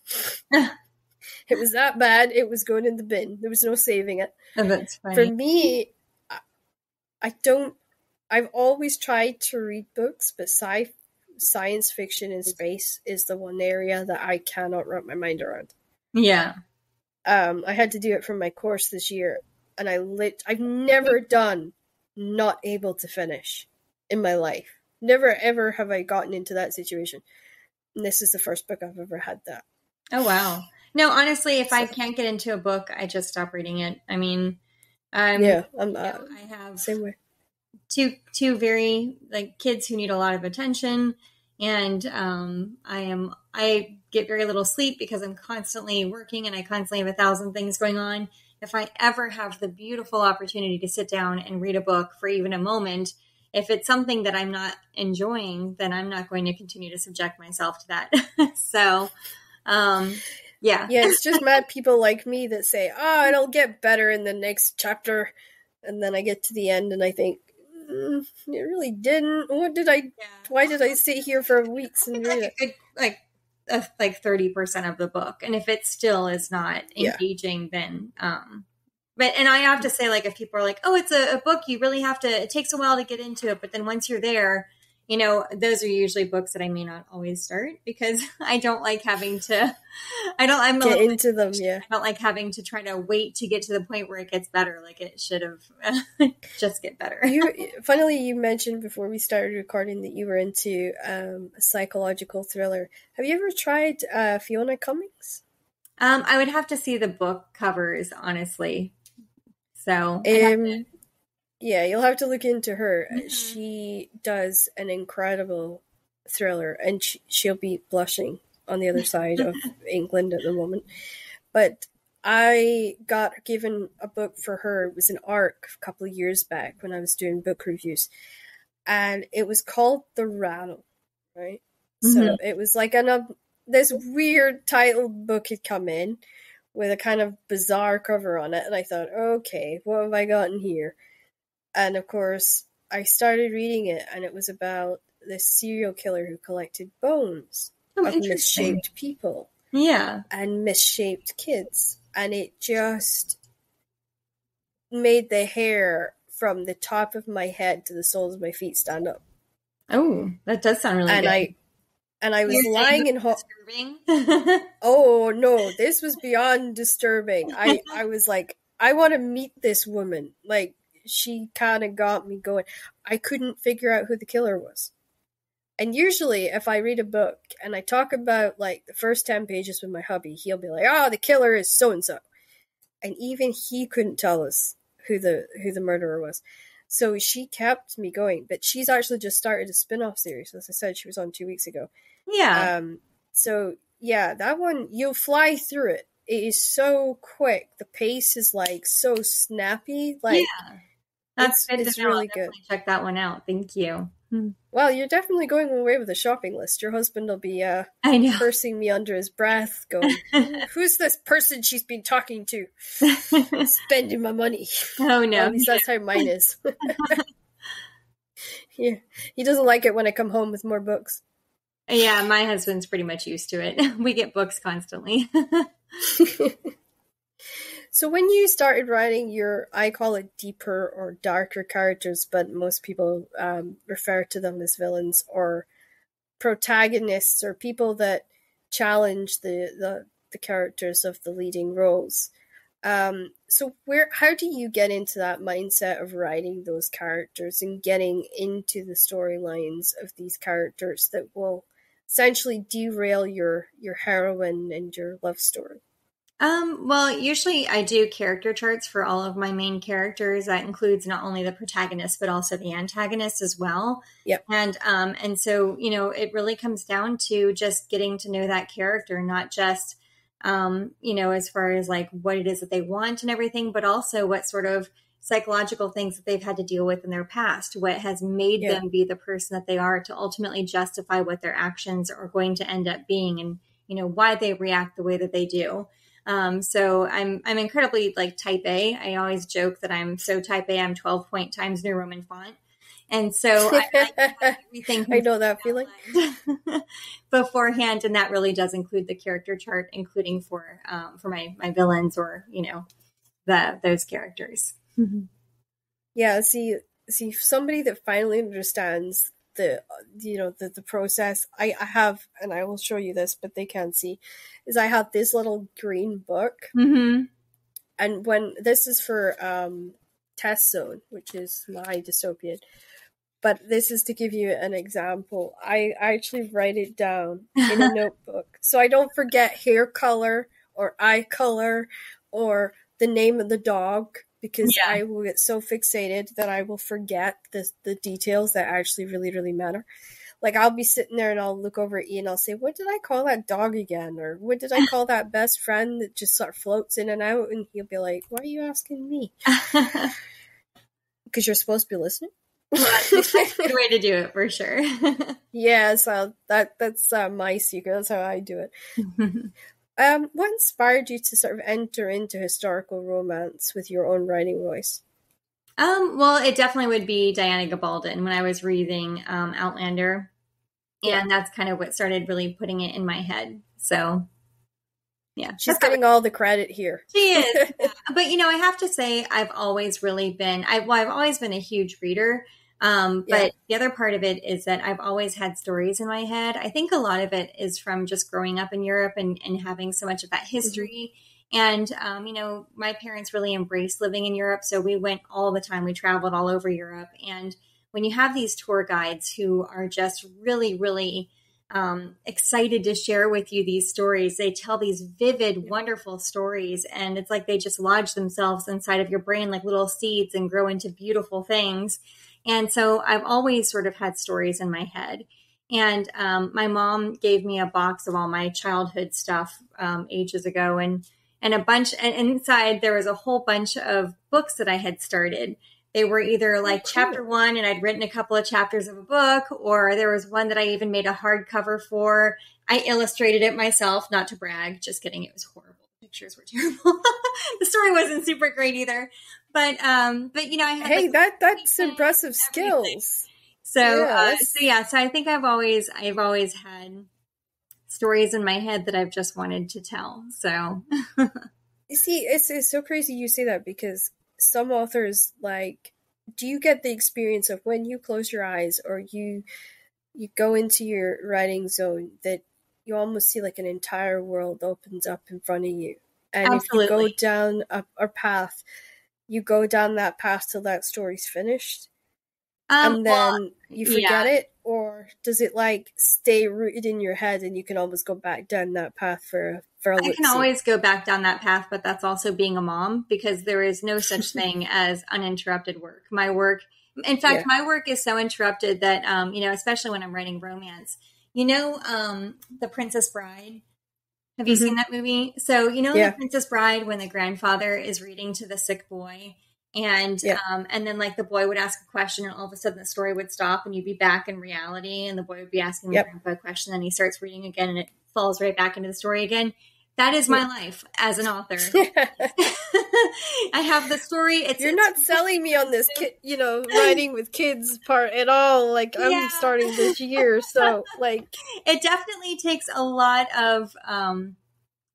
It was that bad, it was going in the bin. There was no saving it. Oh, that's funny. For me, I've always tried to read books, but science fiction and space is the one area that I cannot wrap my mind around. Yeah. I had to do it for my course this year, and I've never done not able to finish in my life. Never ever have I gotten into that situation. And this is the first book I've ever had that. Oh, wow. No, honestly, if I can't get into a book, I just stop reading it. I mean, I'm I have same way. two very kids who need a lot of attention, and I get very little sleep because I'm constantly working and I constantly have 1,000 things going on. If I ever have the beautiful opportunity to sit down and read a book for even a moment, if it's something that I'm not enjoying, then I'm not going to continue to subject myself to that. So, yeah. Yeah, it's just mad people like me that say, "Oh, it'll get better in the next chapter," and then I get to the end and I think, it really didn't. Why did I sit here for weeks and read it? A good 30% of the book, and if it still is not engaging, then and I have to say, if people are like, "Oh, it's a book, you really have to," it takes a while to get into it, but then once you're there, those are usually books that I may not always start because I don't like having to. I'm get into them. Yeah, I don't like having to try to wait to get to the point where it gets better. Like it should have just get better. Funnily, you mentioned before we started recording that you were into a psychological thriller. Have you ever tried Fiona Cummings? I would have to see the book covers, honestly. So yeah, you'll have to look into her. Mm-hmm. She does an incredible thriller, and she'll be blushing on the other side of England at the moment. But I got given a book for her. It was an ARC a couple of years back when I was doing book reviews. and it was called The Rattle, right? Mm-hmm. So it was like this weird titled book had come in with a kind of bizarre cover on it, and I thought, okay, what have I gotten here? And of course, I started reading it, and it was about this serial killer who collected bones of misshaped people. Yeah. And misshaped kids. And it just made the hair from the top of my head to the soles of my feet stand up. Oh, that does sound really good. I was lying in disturbing. Oh no, this was beyond disturbing. I was like, I want to meet this woman. Like, she kind of got me going. I couldn't figure out who the killer was. And usually if I read a book and I talk about like the first 10 pages with my hubby, he'll be like, oh, the killer is so-and-so. And even he couldn't tell us who the murderer was. So she kept me going. But she's actually just started a spin-off series. As I said, she was on 2 weeks ago. Yeah. So yeah, that one, you'll fly through it. It is so quick. The pace is like so snappy. Like, yeah. That's good. It's really good. Check that one out. Thank you. Well, you're definitely going away with a shopping list. Your husband will be cursing me under his breath, going, who's this person she's been talking to? Spending my money. Oh, no. Well, at least that's how mine is. Yeah. He doesn't like it when I come home with more books. Yeah, my husband's pretty much used to it. We get books constantly. So when you started writing I call it deeper or darker characters, but most people refer to them as villains or protagonists or people that challenge the characters of the leading roles. So how do you get into that mindset of writing those characters and getting into the storylines of these characters that will essentially derail your heroine and your love story? Well, usually I do character charts for all of my main characters. That includes not only the protagonist, but also the antagonist as well. Yep. And so, it really comes down to just getting to know that character, not just, as far as like what it is that they want and everything, but also what sort of psychological things that they've had to deal with in their past, what has made them be the person that they are to ultimately justify what their actions are going to end up being and, why they react the way that they do. So I'm incredibly like type A. I always joke that I'm so type A, I'm 12-point Times New Roman font. And so I like everything. I know that feeling beforehand. And that really does include the character chart, including for my villains or, those characters. Mm-hmm. Yeah. See somebody that finally understands the process. I have, and I will show you this, but they can't see, is I have this little green book. Mm-hmm. And when this is for Test Zone, which is my dystopian, but this is to give you an example. I actually write it down in a notebook so I don't forget hair color or eye color or the name of the dog, because I will get so fixated that I will forget the details that actually really, really matter. Like, I'll be sitting there and I'll look over at you and I'll say, what did I call that dog again? Or what did I call that best friend that just sort of floats in and out? And he'll be like, why are you asking me? Because you're supposed to be listening. That's a good way to do it, for sure. Yeah, so that's my secret. That's how I do it. What inspired you to sort of enter into historical romance with your own writing voice? Well, it definitely would be Diana Gabaldon when I was reading Outlander. And that's kind of what started really putting it in my head. So, yeah. She's getting all the credit here. She is. But, I have to say, I've always really been, I've always been a huge reader. But the other part of it is that I've always had stories in my head. I think a lot of it is from just growing up in Europe and having so much of that history. Mm-hmm. And, my parents really embraced living in Europe. So we went all the time. We traveled all over Europe. And when you have these tour guides who are just really, really excited to share with you these stories, they tell these vivid, wonderful stories. And it's like they just lodge themselves inside of your brain like little seeds and grow into beautiful things. And so I've always sort of had stories in my head. And my mom gave me a box of all my childhood stuff ages ago, and a bunch. And inside there was a whole bunch of books that I had started They were either like chapter 1 and I'd written a couple of chapters of a book, or there was one that I even made a hardcover for. I illustrated it myself, not to brag, just kidding. It was horrible. Pictures were terrible. The story wasn't super great either, but you know, I had that's impressive skills. So so I think I've always had stories in my head that I've just wanted to tell. So you see, it's so crazy you say that, because some authors, like, do you get the experience of when you close your eyes or you go into your writing zone that you almost see like an entire world opens up in front of you? And Absolutely. if you go down a path, you go down that path till that story's finished, and then you forget it? Or does it like stay rooted in your head and you can always go back down that path for a I can always go back down that path, but that's also being a mom, because there is no such thing as uninterrupted work. My work, in fact, my work is so interrupted that, you know, especially when I'm writing romance, you know, The Princess Bride. Have you seen that movie? So, you know, The Princess Bride, when the grandfather is reading to the sick boy, and then like the boy would ask a question and all of a sudden the story would stop and you'd be back in reality and the boy would be asking the grandpa a question and he starts reading again and it falls right back into the story again. That is my life as an author. I have the story. You're not selling me on this, you know, writing with kids part at all. Like, I'm starting this year, so like, it definitely takes a lot of,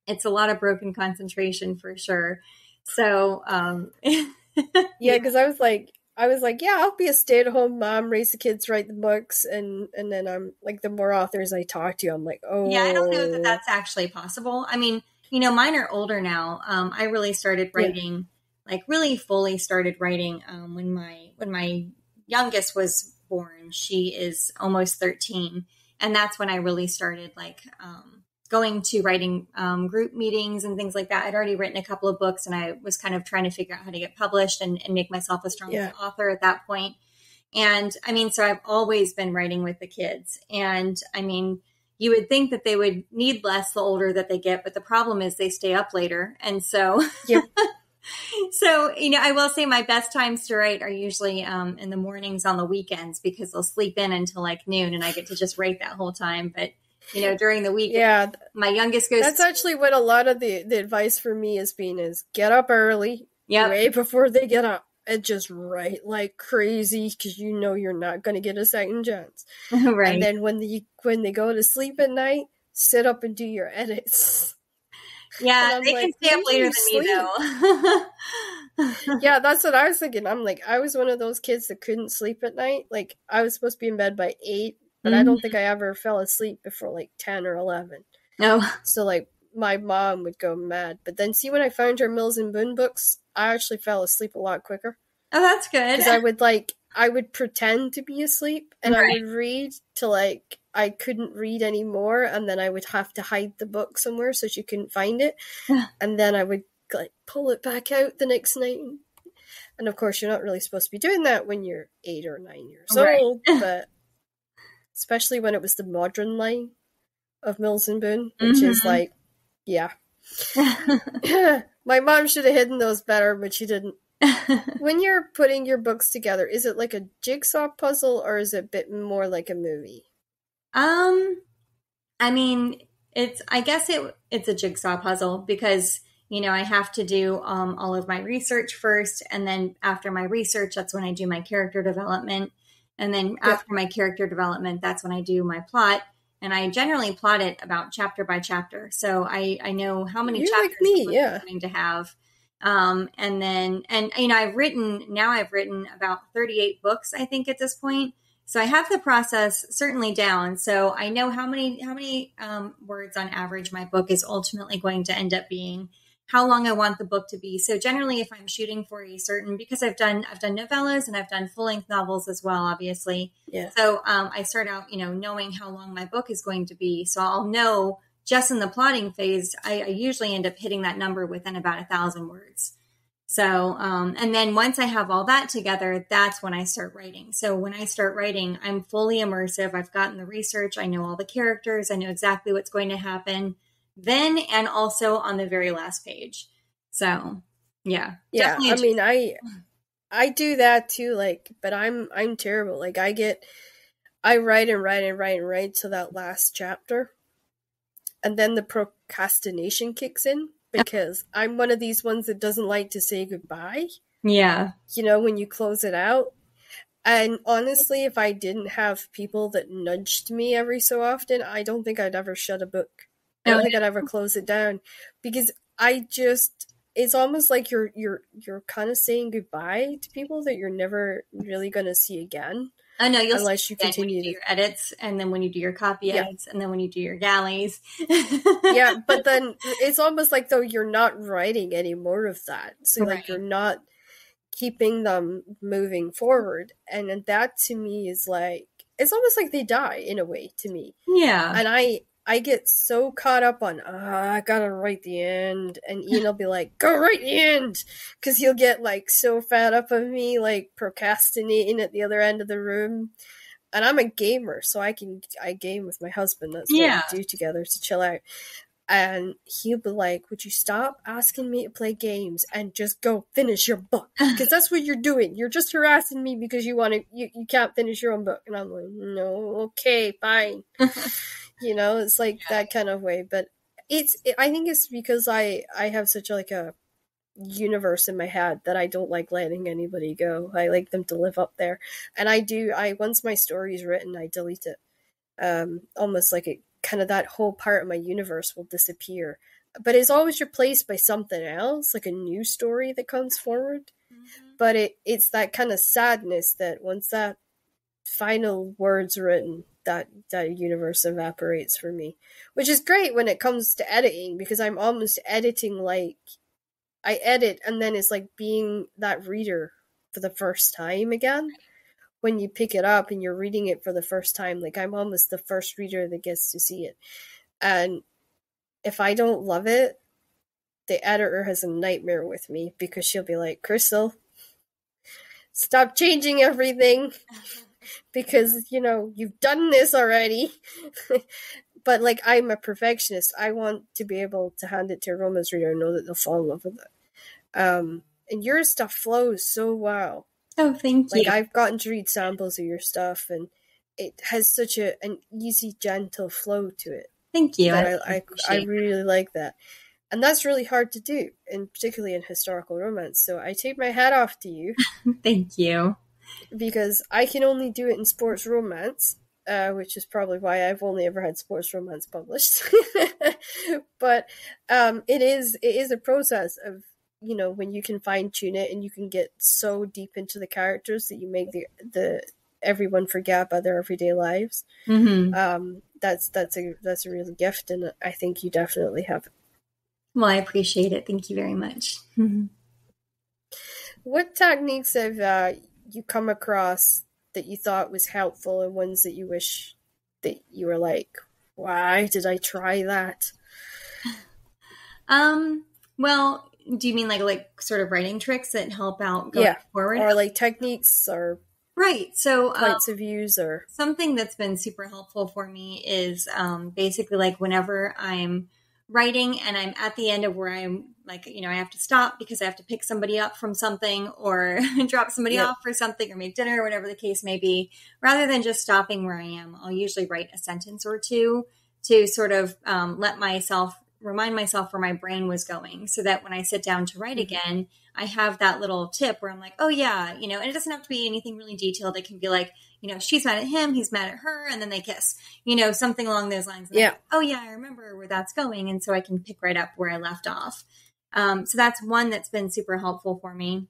it's a lot of broken concentration for sure. So, yeah, because I was like, yeah, I'll be a stay-at-home mom, raise the kids, write the books, and then I'm like, the more authors I talk to, I'm like, oh, yeah, I don't know that that's actually possible. I mean, you know, mine are older now. I really started writing, like really fully started writing when my youngest was born. She is almost 13, and that's when I really started like going to writing group meetings and things like that. I'd already written a couple of books and I was kind of trying to figure out how to get published and make myself a strong author at that point. And I mean, so I've always been writing with the kids. And I mean, you would think that they would need less the older that they get, but the problem is they stay up later. And so, so, you know, I will say my best times to write are usually in the mornings on the weekends, because they'll sleep in until like noon and I get to just write that whole time. But you know, during the week, my youngest goes. That's actually what a lot of the advice for me has been: is get up early, way before they get up, and just write like crazy, because you know you're not going to get a second chance. Right. And then when they go to sleep at night, sit up and do your edits. Yeah, they can stay up later than me though. Yeah, that's what I was thinking. I'm like, I was one of those kids that couldn't sleep at night. Like, I was supposed to be in bed by 8. But I don't think I ever fell asleep before like 10 or 11. No. So like my mom would go mad. But then see, when I found her Mills and Boon books, I actually fell asleep a lot quicker. Oh, that's good. Because I would pretend to be asleep and I would read till like I couldn't read anymore, and then I would have to hide the book somewhere so she couldn't find it. And then I would like pull it back out the next night. And of course, you're not really supposed to be doing that when you're 8 or 9 years old, but especially when it was the modern line of Mills and Boon, which is like, my mom should have hidden those better, but she didn't. When you're putting your books together, is it like a jigsaw puzzle or is it a bit more like a movie? I mean, I guess it's a jigsaw puzzle, because, you know, I have to do all of my research first, and then after my research, that's when I do my character development. And then after my character development, that's when I do my plot. And I generally plot it about chapter by chapter. So I know how many chapters I'm going to have. And you know, I've written about 38 books, I think, at this point. So I have the process certainly down. So I know how many words on average my book is ultimately going to end up being, how long I want the book to be. So generally, if I'm shooting for a certain, because I've done novellas and I've done full-length novels as well, obviously. Yeah. So I start out, you know, knowing how long my book is going to be. So I'll know just in the plotting phase, I usually end up hitting that number within about 1,000 words. So, and then once I have all that together, that's when I start writing. So when I start writing, I'm fully immersive. I've gotten the research. I know all the characters. I know exactly what's going to happen then and also on the very last page. So, yeah. Yeah, I mean, I do that too, like, but I'm terrible. Like, I write and write and write and write to that last chapter, and then the procrastination kicks in because I'm one of these ones that doesn't like to say goodbye. Yeah. You know, when you close it out. And honestly, if I didn't have people that nudged me every so often, I don't think I'd ever shut a book. I don't think I'd ever close it down, because I just, it's almost like you're kind of saying goodbye to people that you're never really going to see again. Oh no, you'll unless you continue when you do your edits, and then when you do your copy edits, and then when you do your galleys. Yeah, but then it's almost like though you're not writing any more of that. So like you're not keeping them moving forward. And that to me is like, it's almost like they die in a way to me. Yeah. And I get so caught up on, I gotta write the end. And Ian will be like, go write the end. Because he'll get like so fed up of me, like procrastinating at the other end of the room. And I'm a gamer, so I game with my husband. That's what we do together to chill out. And he'll be like, would you stop asking me to play games and just go finish your book? Because that's what you're doing. You're just harassing me because you can't finish your own book. And I'm like, no, okay, fine. You know, it's like that kind of way. But I think it's because I have such a universe in my head that I don't like letting anybody go. I like them to live up there. And once my story is written, I delete it. Almost like it kind of, that whole part of my universe will disappear, but it's always replaced by something else, like a new story that comes forward. But it's that kind of sadness that once that final word's written, that universe evaporates for me, which is great when it comes to editing, because I'm almost editing like I edit and then it's like being that reader for the first time again. When you pick it up and you're reading it for the first time, like I'm almost the first reader that gets to see it. And if I don't love it, the editor has a nightmare with me, because she'll be like, Crystal, stop changing everything because, you've done this already. But like, I'm a perfectionist. I want to be able to hand it to a romance reader and know that they'll fall in love with it. And your stuff flows so well. Oh, thank you. Like, I've gotten to read samples of your stuff, and it has such an easy, gentle flow to it. Thank you. I really like that. And that's really hard to do, and particularly in historical romance. So I take my hat off to you. Thank you. Because I can only do it in sports romance, which is probably why I've only ever had sports romance published. But it is a process of, when you can fine tune it and you can get so deep into the characters that you make the everyone forget about their everyday lives. Mm-hmm. That's a real gift, and I think you definitely have it. Well, I appreciate it. Thank you very much. Mm-hmm. What techniques have you come across that you thought was helpful, and ones that you wish that you were like, why did I try that? Well, do you mean like sort of writing tricks that help out going forward? Or like techniques or right. So points of views, or something that's been super helpful for me is basically like whenever I'm writing and I'm at the end of where I'm like, I have to stop because I have to pick somebody up from something or drop somebody off for something or make dinner or whatever the case may be, rather than just stopping where I am, I'll usually write a sentence or two to sort of remind myself where my brain was going, so that when I sit down to write again, I have that little tip where I'm like, oh yeah, and it doesn't have to be anything really detailed. It can be like, she's mad at him, he's mad at her, and then they kiss, something along those lines. And like, oh yeah, I remember where that's going. And so I can pick right up where I left off. So that's one that's been super helpful for me.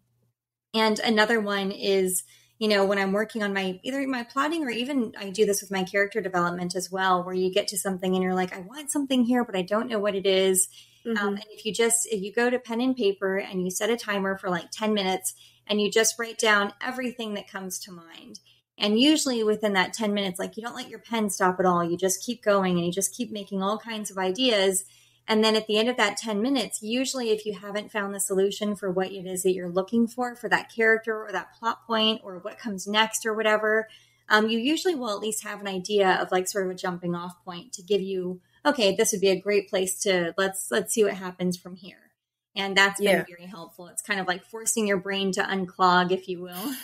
And another one is, when I'm working on either my plotting, or even I do this with my character development as well, where you get to something and you're like, I want something here, but I don't know what it is. Mm-hmm. And if you go to pen and paper and you set a timer for like 10 minutes and you just write down everything that comes to mind. And usually within that 10 minutes, like you don't let your pen stop at all. You just keep going and you just keep making all kinds of ideas. And then at the end of that 10 minutes, usually if you haven't found the solution for what it is that you're looking for that character or that plot point or what comes next or whatever, you usually will at least have an idea of like sort of a jumping off point to give you, okay, this would be a great place to let's see what happens from here. And that's been very helpful. It's kind of like forcing your brain to unclog, if you will.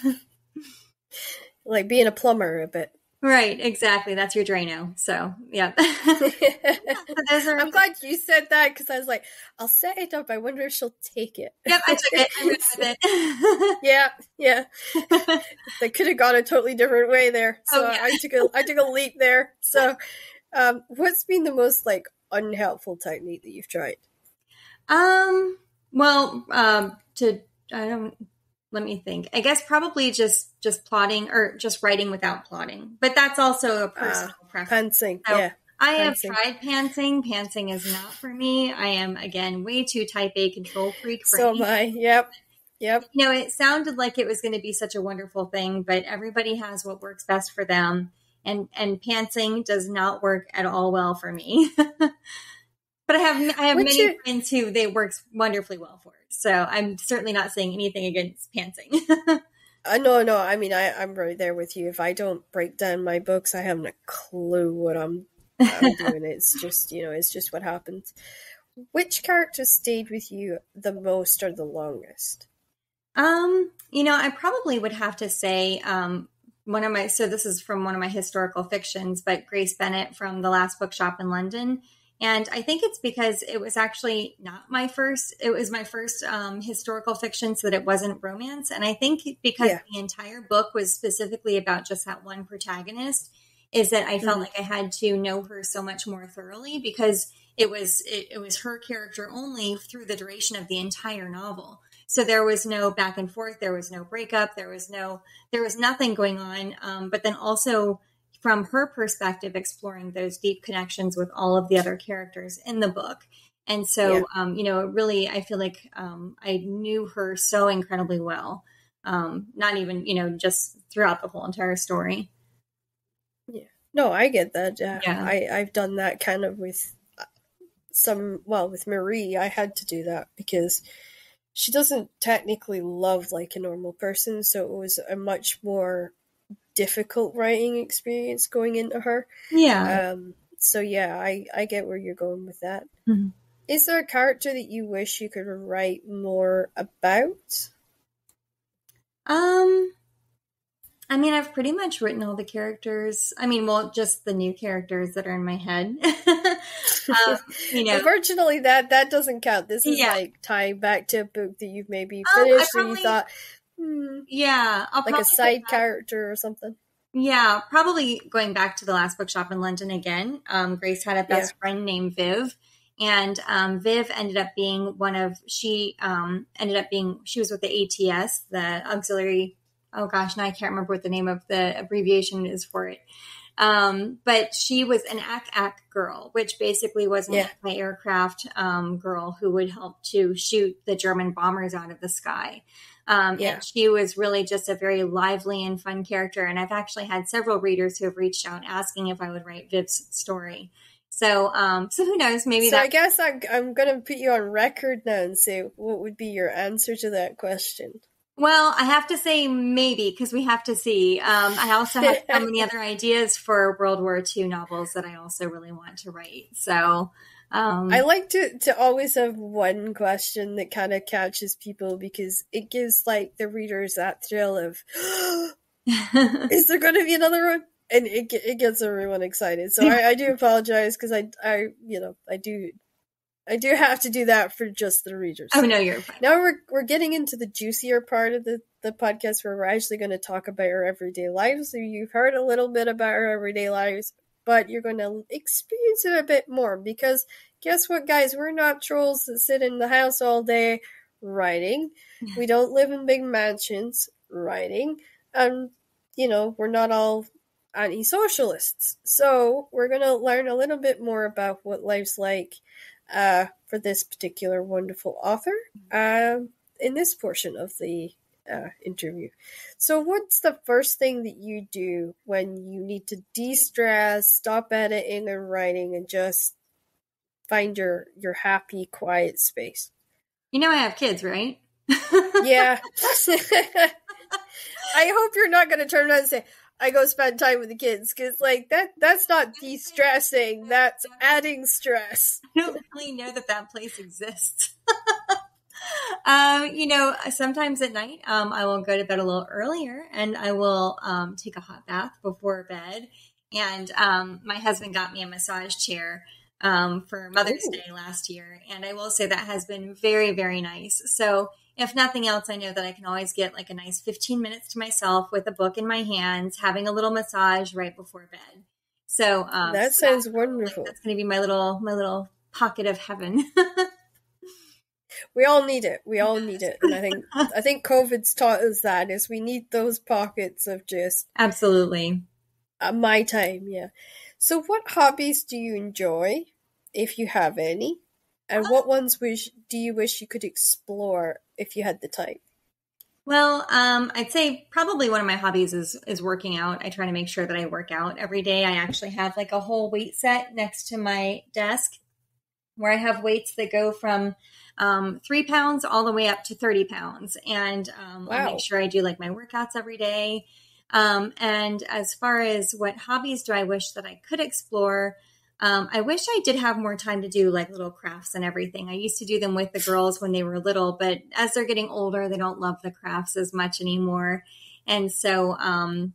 Like being a plumber a bit. Right, exactly. That's your Drano. So, yeah. I'm glad you said that, because I was like, I'll set it up. I wonder if she'll take it. Yep, I took it. I ran with it. Yeah. They could have gone a totally different way there. So I took a leap there. So, what's been the most like unhelpful technique that you've tried? Let me think. I guess probably just plotting, or just writing without plotting. But that's also a personal preference. Pantsing, so I have tried pantsing. Pantsing is not for me. I am, again, way too type A control freak for So am I. Yep. It sounded like it was going to be such a wonderful thing, but everybody has what works best for them. And pantsing does not work at all well for me. But I have many friends who they works wonderfully well for. So I'm certainly not saying anything against pantsing. No. I mean, I'm right there with you. If I don't break down my books, I haven't a clue what I'm doing. It's just, it's just what happens. Which character stayed with you the most or the longest? I probably would have to say this is from one of my historical fictions, but Grace Bennett from The Last Bookshop in London. And I think it's because it was actually not my first, it was my first historical fiction, so that it wasn't romance. And I think because the entire book was specifically about just that one protagonist, is that I felt like I had to know her so much more thoroughly, because it was her character only through the duration of the entire novel. So there was no back and forth, there was no breakup, there was nothing going on. But then also, from her perspective, exploring those deep connections with all of the other characters in the book. And so, really, I feel like I knew her so incredibly well, not even, just throughout the whole entire story. Yeah. No, I get that. I've done that kind of with with Marie. I had to do that because she doesn't technically love like a normal person. So it was a much more difficult writing experience going into her. I get where you're going with that. Mm-hmm. Is there a character that you wish you could write more about? I mean, I've pretty much written all the characters. I mean, just the new characters that are in my head. Unfortunately, that doesn't count. This is like tying back to a book that you've maybe finished and you thought, I'll like a side character or something. Yeah, probably going back to The Last Bookshop in London again. Grace had a best friend named Viv, and Viv ended up being she was with the ATS, the auxiliary. Oh gosh, now I can't remember what the name of the abbreviation is for it. But she was an AK girl, which basically was an anti-aircraft girl who would help to shoot the German bombers out of the sky. And she was really just a very lively and fun character. And I've actually had several readers who have reached out asking if I would write Viv's story. So who knows? Maybe. So I guess I'm going to put you on record now and say what would be your answer to that question. Well, I have to say maybe, because we have to see. I also have so many other ideas for World War II novels that I also really want to write. So I like to always have one question that kind of catches people, because it gives like the readers that thrill of, is there going to be another one? And it gets everyone excited. So I do apologize, because I do have to do that for just the readers. Oh, no, you're fine. Now we're getting into the juicier part of the podcast, where we're actually going to talk about our everyday lives. So you've heard a little bit about our everyday lives, but you're going to experience it a bit more, because guess what, guys? We're not trolls that sit in the house all day writing. We don't live in big mansions writing. We're not all anti-socialists. So we're going to learn a little bit more about what life's like for this particular wonderful author in this portion of the interview. So what's the first thing that you do when you need to de-stress, stop editing and writing, and just find your happy, quiet space? I have kids, right? Yeah. I hope you're not going to turn around and say, I go spend time with the kids, because like that's not de-stressing, that's adding stress. I don't really know that place exists. Sometimes at night, I will go to bed a little earlier and I will take a hot bath before bed. And my husband got me a massage chair for Mother's Ooh. Day last year. And I will say that has been very, very nice. So if nothing else, I know that I can always get like a nice 15 minutes to myself with a book in my hands, having a little massage right before bed. So That sounds wonderful. that's going to be my little pocket of heaven. We all need it. We all need it. And I think COVID's taught us that is we need those pockets of just Absolutely. my time, yeah. So what hobbies do you enjoy, if you have any? And what ones do you wish you could explore if you had the time? Well, I'd say probably one of my hobbies is working out. I try to make sure that I work out every day. I actually have like a whole weight set next to my desk where I have weights that go from 3 pounds all the way up to 30 pounds. And I make sure I do like my workouts every day. And as far as what hobbies do I wish that I could explore, I wish I did have more time to do like little crafts and everything. I used to do them with the girls when they were little, but as they're getting older, they don't love the crafts as much anymore. And so,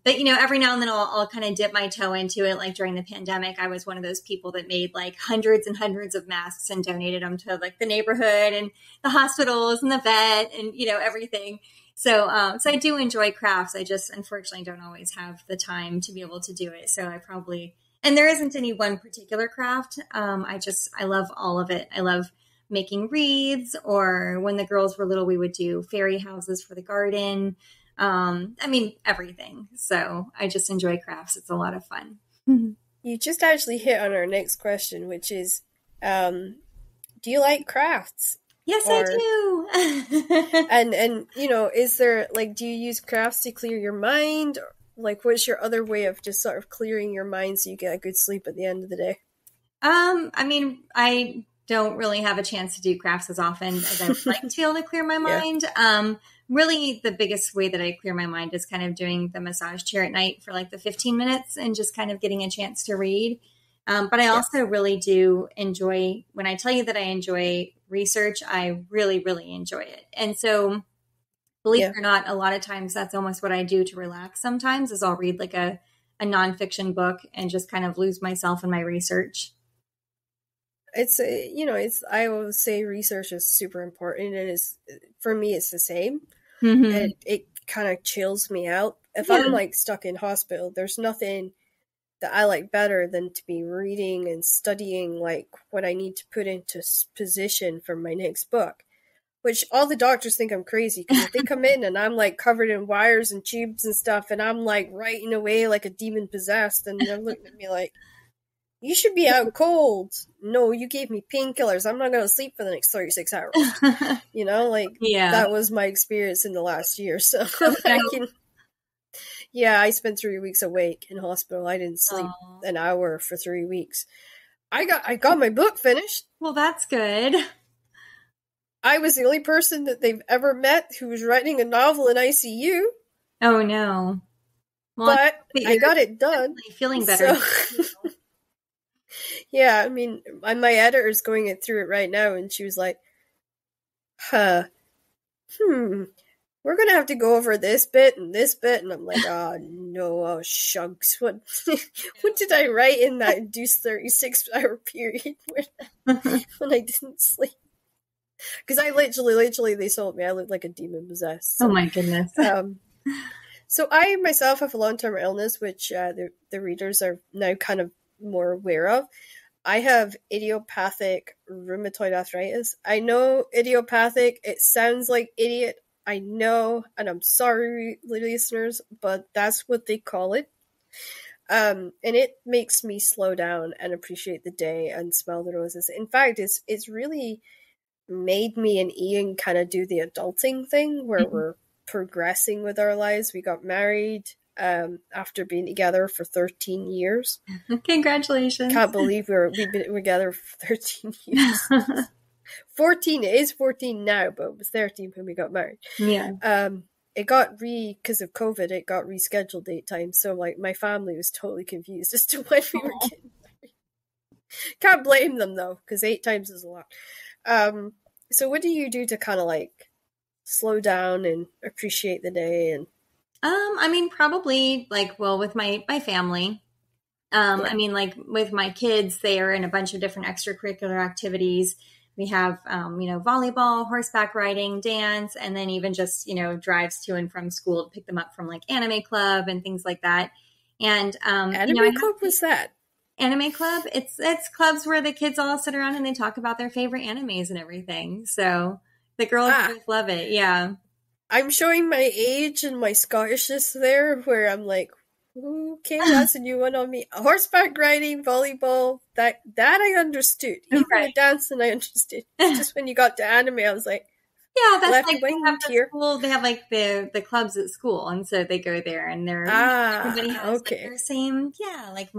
but every now and then I'll kind of dip my toe into it. Like during the pandemic, I was one of those people that made like hundreds and hundreds of masks and donated them to like the neighborhood and the hospitals and the vet and, everything. So I do enjoy crafts. I just unfortunately don't always have the time to be able to do it. So and there isn't any one particular craft. I love all of it. I love making wreaths, or when the girls were little, we would do fairy houses for the garden. Everything. So I just enjoy crafts. It's a lot of fun. You just actually hit on our next question, which is, do you like crafts? Yes, I do. and is there do you use crafts to clear your mind? Like, what's your other way of just sort of clearing your mind so you get a good sleep at the end of the day? I don't really have a chance to do crafts as often as I would like to be able to clear my mind. Yeah. Really, the biggest way that I clear my mind is kind of doing the massage chair at night for like the 15 minutes and just kind of getting a chance to read. But I also really do enjoy, when I tell you that I enjoy research, I really, really enjoy it. And so believe it or not, a lot of times that's almost what I do to relax sometimes is I'll read like a nonfiction book and just kind of lose myself in my research. I always say research is super important, and for me, it's the same. Mm-hmm. And it kind of chills me out. If I'm like stuck in hospital, there's nothing that I like better than to be reading and studying like what I need to put into position for my next book. Which all the doctors think I'm crazy, because if they come in and I'm like covered in wires and tubes and stuff, and I'm like writing away like a demon possessed, and they're looking at me like, you should be out cold. No, you gave me painkillers. I'm not going to sleep for the next 36 hours. That was my experience in the last year. So I spent 3 weeks awake in hospital. I didn't sleep an hour for 3 weeks. I got my book finished. Well, that's good. I was the only person that they've ever met who was writing a novel in ICU. Oh no. Well, but I got it done. Feeling better. So, yeah, I mean, my editor's going through it right now, and she was like, we're going to have to go over this bit, and I'm like, oh no, shucks, what did I write in that induced 36-hour period when I didn't sleep? Because I literally, they told me I looked like a demon possessed. So, oh my goodness. So I myself have a long-term illness, which the readers are now kind of more aware of. I have idiopathic rheumatoid arthritis. I know idiopathic, it sounds like idiot. I know, and I'm sorry, listeners, but that's what they call it. And it makes me slow down and appreciate the day and smell the roses. In fact, it's really made me and Ian kind of do the adulting thing where we're progressing with our lives. We got married after being together for 13 years. Congratulations. Can't believe we've been together for 13 years. 14, it is 14 now, but it was 13 when we got married. Yeah. It got because of COVID, it got rescheduled 8 times. So like my family was totally confused as to when we were getting married. Can't blame them though, because 8 times is a lot. So what do you do to kind of like slow down and appreciate the day? And I mean, probably like, well, with my family. yeah. I mean, like with my kids, they are in a bunch of different extracurricular activities. We have, volleyball, horseback riding, dance, and then even just, drives to and from school to pick them up from like anime club and things like that. And, Anime club was that? Anime club. It's clubs where the kids all sit around and they talk about their favorite animes and everything. So the girls both love it. Yeah. I'm showing my age and my Scottishness there, where I'm like, okay, that's a new one on me. Horseback riding, volleyball, that I understood. Even the dancing I understood. It's just when you got to anime, I was like, yeah, that's left like wing here. School, they have like the clubs at school, and so they go there, and they're everybody has like their same like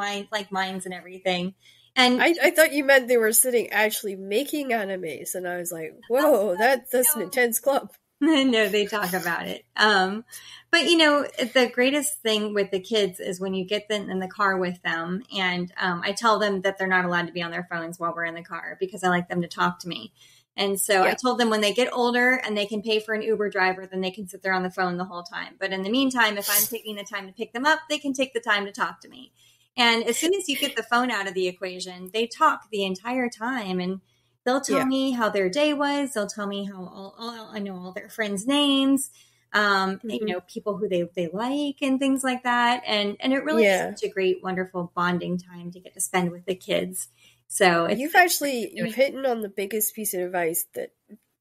minds and everything. And I thought you meant they were sitting actually making animes, and I was like, whoa, that's an intense club. No, they talk about it. But the greatest thing with the kids is when you get them in the car with them, and I tell them that they're not allowed to be on their phones while we're in the car because I like them to talk to me. And so I told them when they get older and they can pay for an Uber driver, then they can sit there on the phone the whole time. But in the meantime, if I'm taking the time to pick them up, they can take the time to talk to me. And as soon as you get the phone out of the equation, they talk the entire time, and they'll tell me how their day was. They'll tell me how I know all their friends' names, people who they like and things like that. And it really is such a great, wonderful bonding time to get to spend with the kids. So you've hit on the biggest piece of advice. That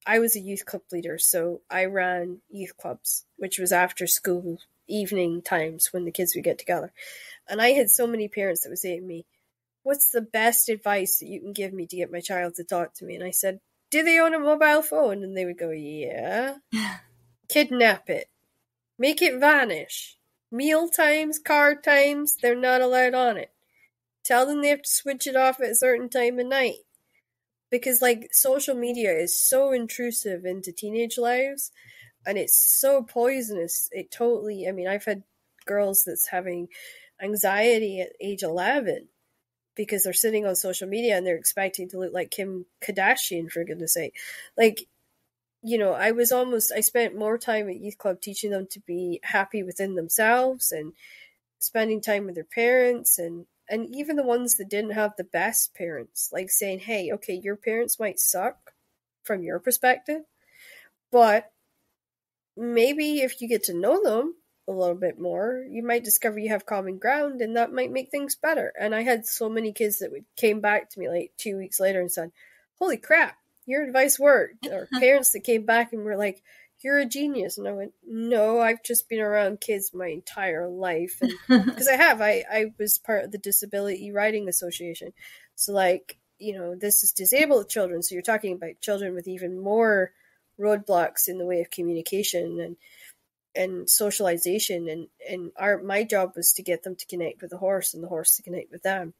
I was a youth club leader, so I ran youth clubs, which was after school evening times when the kids would get together. And I had so many parents that would say to me, what's the best advice that you can give me to get my child to talk to me? And I said, do they own a mobile phone? And they would go, yeah. Kidnap it. Make it vanish. Meal times, car times, they're not allowed on it. Tell them they have to switch it off at a certain time of night. Because, social media is so intrusive into teenage lives, and it's so poisonous. I've had girls that's having anxiety at age 11 because they're sitting on social media and they're expecting to look like Kim Kardashian, for goodness sake. I spent more time at youth club teaching them to be happy within themselves and spending time with their parents and even the ones that didn't have the best parents, like saying, hey, okay, your parents might suck from your perspective, but maybe if you get to know them a little bit more, you might discover you have common ground, and that might make things better. And I had so many kids that came back to me like 2 weeks later and said, holy crap, your advice worked. Or parents that came back and were like, you're a genius. And I went, no, I've just been around kids my entire life. And because I was part of the Disability Writing Association. So this is disabled children. So you're talking about children with even more roadblocks in the way of communication and socialization. And my job was to get them to connect with the horse and the horse to connect with them.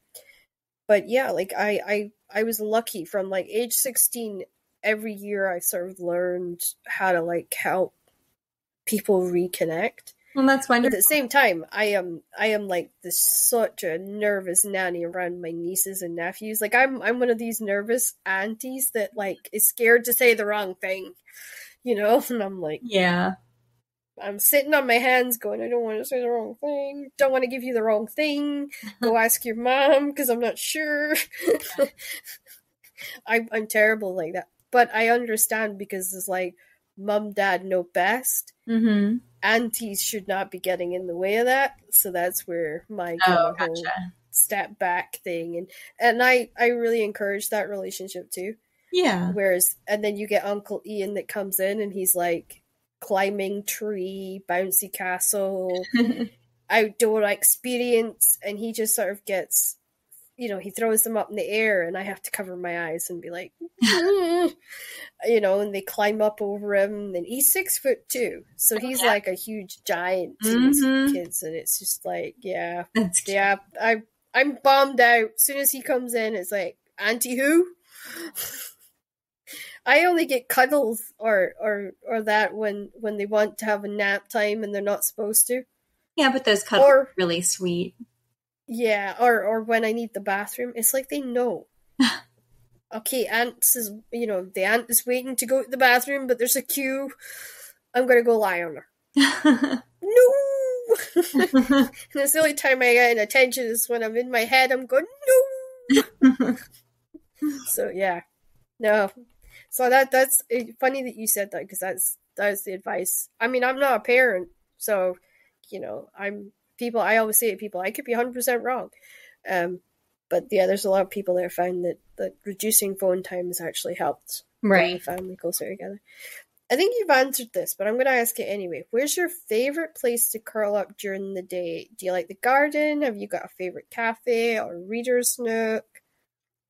But yeah, I was lucky from age 16. Every year I sort of learned how to help people reconnect. Well, that's wonderful. But at the same time, I am such a nervous nanny around my nieces and nephews. I'm one of these nervous aunties that is scared to say the wrong thing, and I'm like, yeah. I'm sitting on my hands going, I don't want to say the wrong thing. Don't want to give you the wrong thing. Go ask your mom because I'm not sure. I'm terrible like that. But I understand because it's mom, dad know best. Mm-hmm. Aunties should not be getting in the way of that. So that's where my whole step back thing. And I really encourage that relationship too. Yeah. And then you get Uncle Ian that comes in and he's climbing tree, bouncy castle, outdoor experience, and he just sort of gets, he throws them up in the air and I have to cover my eyes and be like, and they climb up over him, and he's 6'2", so he's like a huge giant to these kids, and it's just I'm bummed out. As soon as he comes in, it's like, Auntie who? I only get cuddles or that when they want to have a nap time and they're not supposed to. Yeah, but those cuddles are really sweet. Yeah, or when I need the bathroom, it's like they know. okay, the ant is waiting to go to the bathroom, but there's a queue. I'm gonna go lie on her. No! And it's the only time I get attention is when I'm in my head, I'm going, no! So, yeah. No. So that's funny that you said that, because that's the advice. I mean, I'm not a parent, so, I always say to people, I could be 100% wrong. But yeah, there's a lot of people that find that reducing phone time has actually helped bring the family closer together. I think you've answered this, but I'm going to ask it anyway. Where's your favorite place to curl up during the day? Do you like the garden? Have you got a favorite cafe or reader's nook?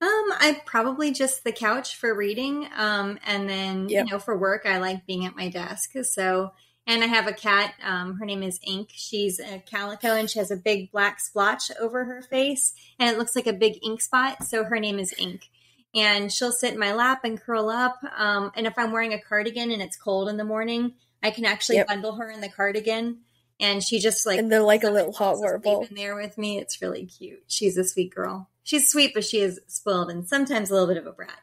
I probably just the couch for reading. And then, for work, I like being at my desk. So, and I have a cat. Her name is Ink. She's a calico and she has a big black splotch over her face and it looks like a big ink spot. So her name is Ink. And she'll sit in my lap and curl up. And if I'm wearing a cardigan and it's cold in the morning, I can actually bundle her in the cardigan. And she just and they're like a little hot water ball in there with me. It's really cute. She's a sweet girl. She's sweet, but she is spoiled and sometimes a little bit of a brat.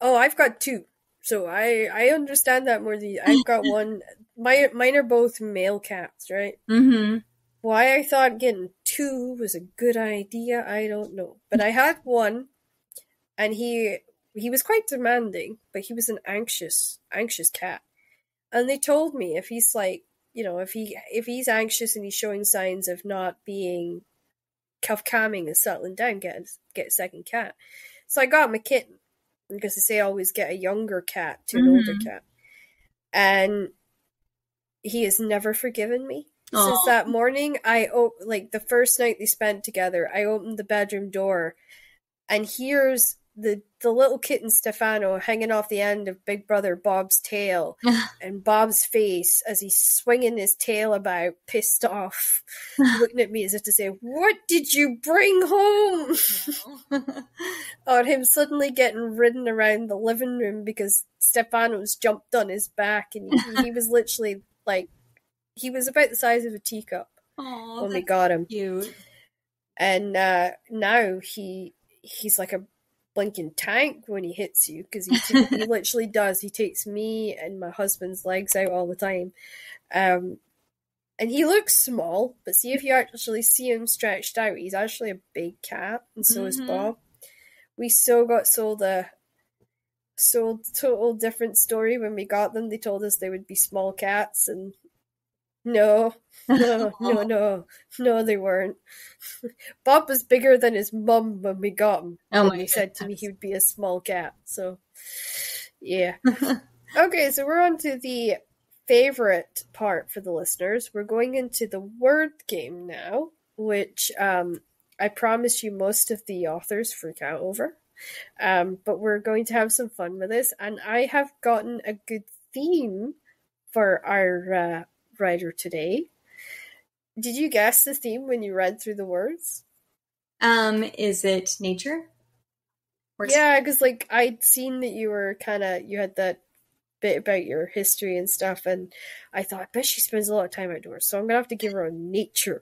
Oh, I've got two. So I understand that more than I've got one. Mine are both male cats, right? Mm-hmm. Why I thought getting two was a good idea, I don't know. But I had one, and he was quite demanding, but he was an anxious cat. And they told me if he's like, if he's anxious and he's showing signs of not being calming and settling down, get a second cat. So I got him a kitten, because they say always get a younger cat to an older cat. And he has never forgiven me. Aww. Since that morning, the first night they spent together, I opened the bedroom door, and here's the little kitten Stefano hanging off the end of Big Brother Bob's tail, and Bob's face as he's swinging his tail about, pissed off, looking at me as if to say, "What did you bring home?" Or him suddenly getting ridden around the living room because Stefano's jumped on his back, and he was literally like, he was about the size of a teacup. Aww, when we got him. Cute. And now he's like a blinking tank when he hits you, because he literally does. He takes me and my husband's legs out all the time. And he looks small, but see if you actually see him stretched out, he's actually a big cat, and so is Bob. We still got sold total different story when we got them. They told us they would be small cats, and no, they weren't. Bob was bigger than his mum when we got him. He said to me he would be a small cat. So, yeah. Okay, so we're on to the favorite part for the listeners. We're going into the word game now, which I promise you most of the authors freak out over. But we're going to have some fun with this, and I have gotten a good theme for our writer today. Did you guess the theme when you read through the words? Is it nature? Yeah, because I'd seen that you had that bit about your history and stuff, and I thought, I bet she spends a lot of time outdoors, so I'm gonna have to give her a nature.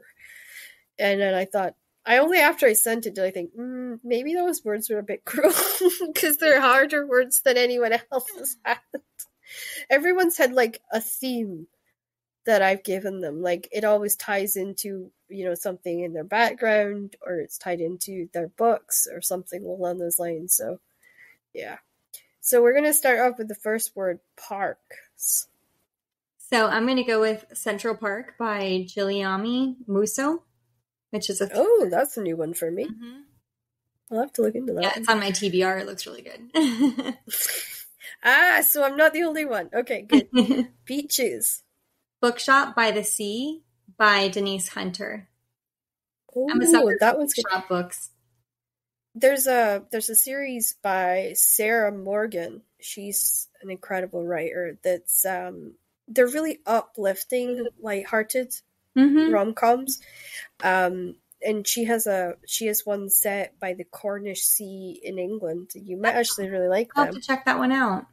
And then I thought, only after I sent it did I think, maybe those words were a bit cruel, because they're harder words than anyone else has had. Everyone's had a theme that I've given them. It always ties into, something in their background, or it's tied into their books or something along those lines. So, yeah. So we're going to start off with the first word, parks. So I'm going to go with Central Park by Giuliani Musso, which is Oh, that's a new one for me. Mm-hmm. I'll have to look into that. Yeah, it's on my TBR. It looks really good. So I'm not the only one. Okay, good. Beaches. Bookshop by the Sea by Denise Hunter. Oh, I'm a sucker that for one's bookshop books. There's a series by Sarah Morgan. She's an incredible writer. That's they're really uplifting, lighthearted rom-coms. And she has one set by the Cornish Sea in England. You might actually really like them. I'll have to check that one out.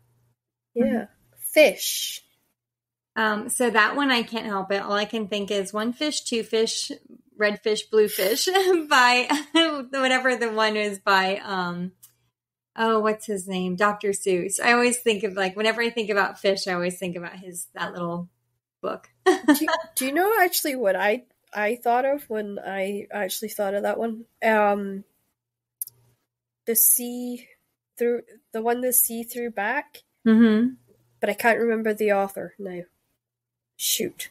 Yeah. Fish. So that one I can't help it. All I can think is one fish, two fish, red fish, blue fish by whatever the one is by Oh, what's his name? Dr. Seuss. I always think of like, whenever I think about fish, I always think about that little book. Do you know actually what I thought of when I actually thought of that one? The sea through the one the sea threw back, Mm-hmm. but I can't remember the author now. Shoot.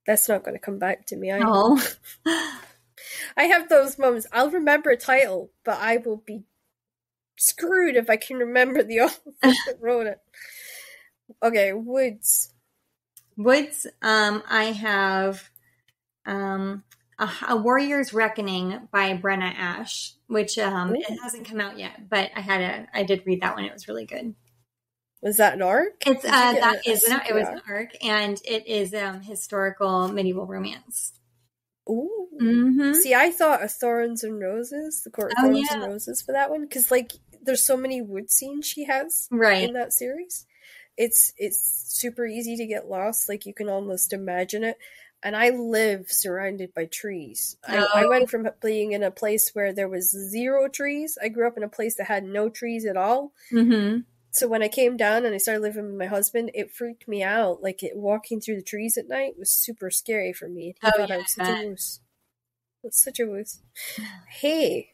That's not going to come back to me either. Oh. I have those moments. I'll remember a title, but I will be screwed if I can remember the author that wrote it. Okay, Woods. Woods, I have a Warrior's Reckoning by Brenna Ash, which it hasn't come out yet, but I did read that one. It was really good. Was that an arc? It was an arc, and it is historical medieval romance. Ooh. Mm-hmm. See, I thought of Thorns and Roses, the Court of Thorns and Roses for that one, because like there's so many wood scenes she has in that series. It's super easy to get lost. Like you can almost imagine it. And I live surrounded by trees. I went from being in a place where there was 0 trees. I grew up in a place that had no trees at all. Mm-hmm. So when I came down and I started living with my husband, it freaked me out. Like walking through the trees at night was super scary for me. He thought I was such a wuss. It's such a wuss. Hey.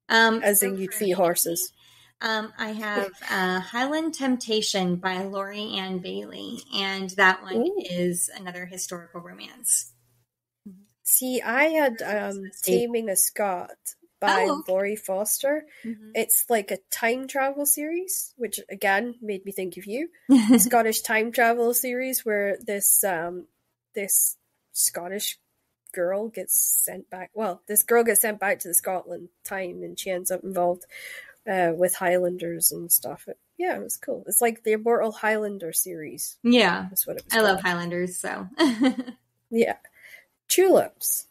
As in you'd feed horses. I have Highland Temptation by Laurie Ann Bailey, and that one is another historical romance. See, I had Taming a Scot by Laurie Foster. Mm-hmm. It's like a time travel series, which again made me think of you. Scottish time travel series where this Scottish girl gets sent back. Well, this girl gets sent back to the Scotland time, and she ends up involved with Highlanders and stuff. It was cool. It's like the Immortal Highlander series. Yeah, that's what it was. I love Highlanders, so yeah. Tulips.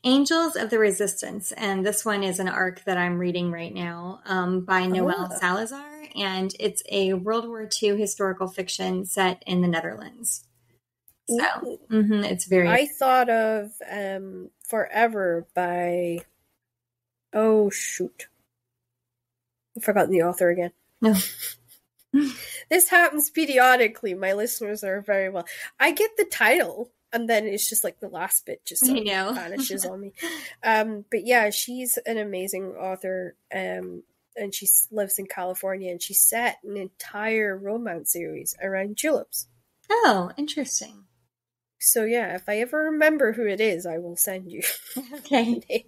Angels of the Resistance, and this one is an arc that I'm reading right now by Noelle Salazar, and it's a World War II historical fiction set in the Netherlands. So it's very. I thought of Forever by. Oh shoot! I've forgotten the author again. No. This happens periodically. My listeners are very well. I get the title, and then it's just like the last bit just vanishes on me. But yeah, she's an amazing author, and she lives in California, and she set an entire romance series around tulips. Oh, interesting. So yeah, if I ever remember who it is, I will send you. Okay.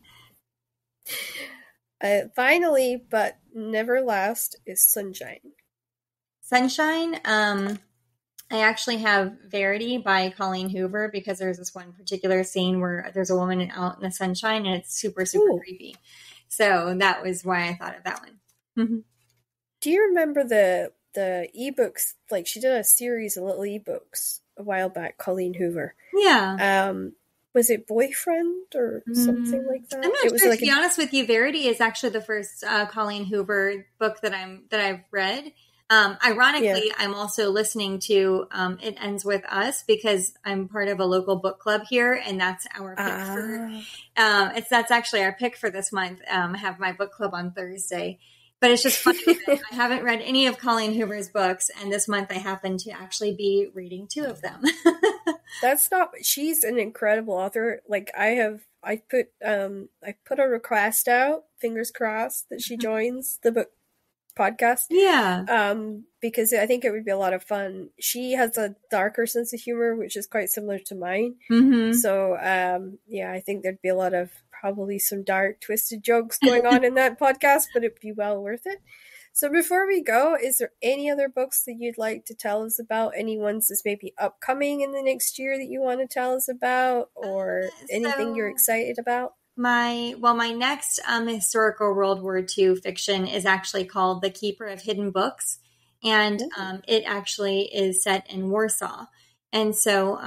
Finally, but never last, is Sunshine. Sunshine, I actually have Verity by Colleen Hoover, because there's this one particular scene where there's a woman out in the sunshine and it's super, super creepy. So that was why I thought of that one. Mm-hmm. Do you remember the ebooks? Like she did a series of little ebooks a while back, Colleen Hoover. Yeah. Was it Boyfriend or something like that? I'm not sure. To be honest with you, Verity is actually the first Colleen Hoover book that I've read. Ironically, I'm also listening to It Ends With Us, because I'm part of a local book club here, and that's our pick that's actually our pick for this month. I have my book club on Thursday. But it's just funny that I haven't read any of Colleen Hoover's books, and this month I happen to actually be reading 2 of them. She's an incredible author. Like I put a request out, fingers crossed, that she joins the book podcast. Yeah. Because I think it would be a lot of fun. She has a darker sense of humor, which is quite similar to mine. Mm-hmm. So, I think there'd be a lot of probably some dark, twisted jokes going on in that podcast, but it'd be well worth it. So before we go, is there any other books that you'd like to tell us about? Any ones that's maybe upcoming in the next year that you want to tell us about, or anything you're excited about? My next historical World War II fiction is actually called The Keeper of Hidden Books, and it actually is set in Warsaw. And so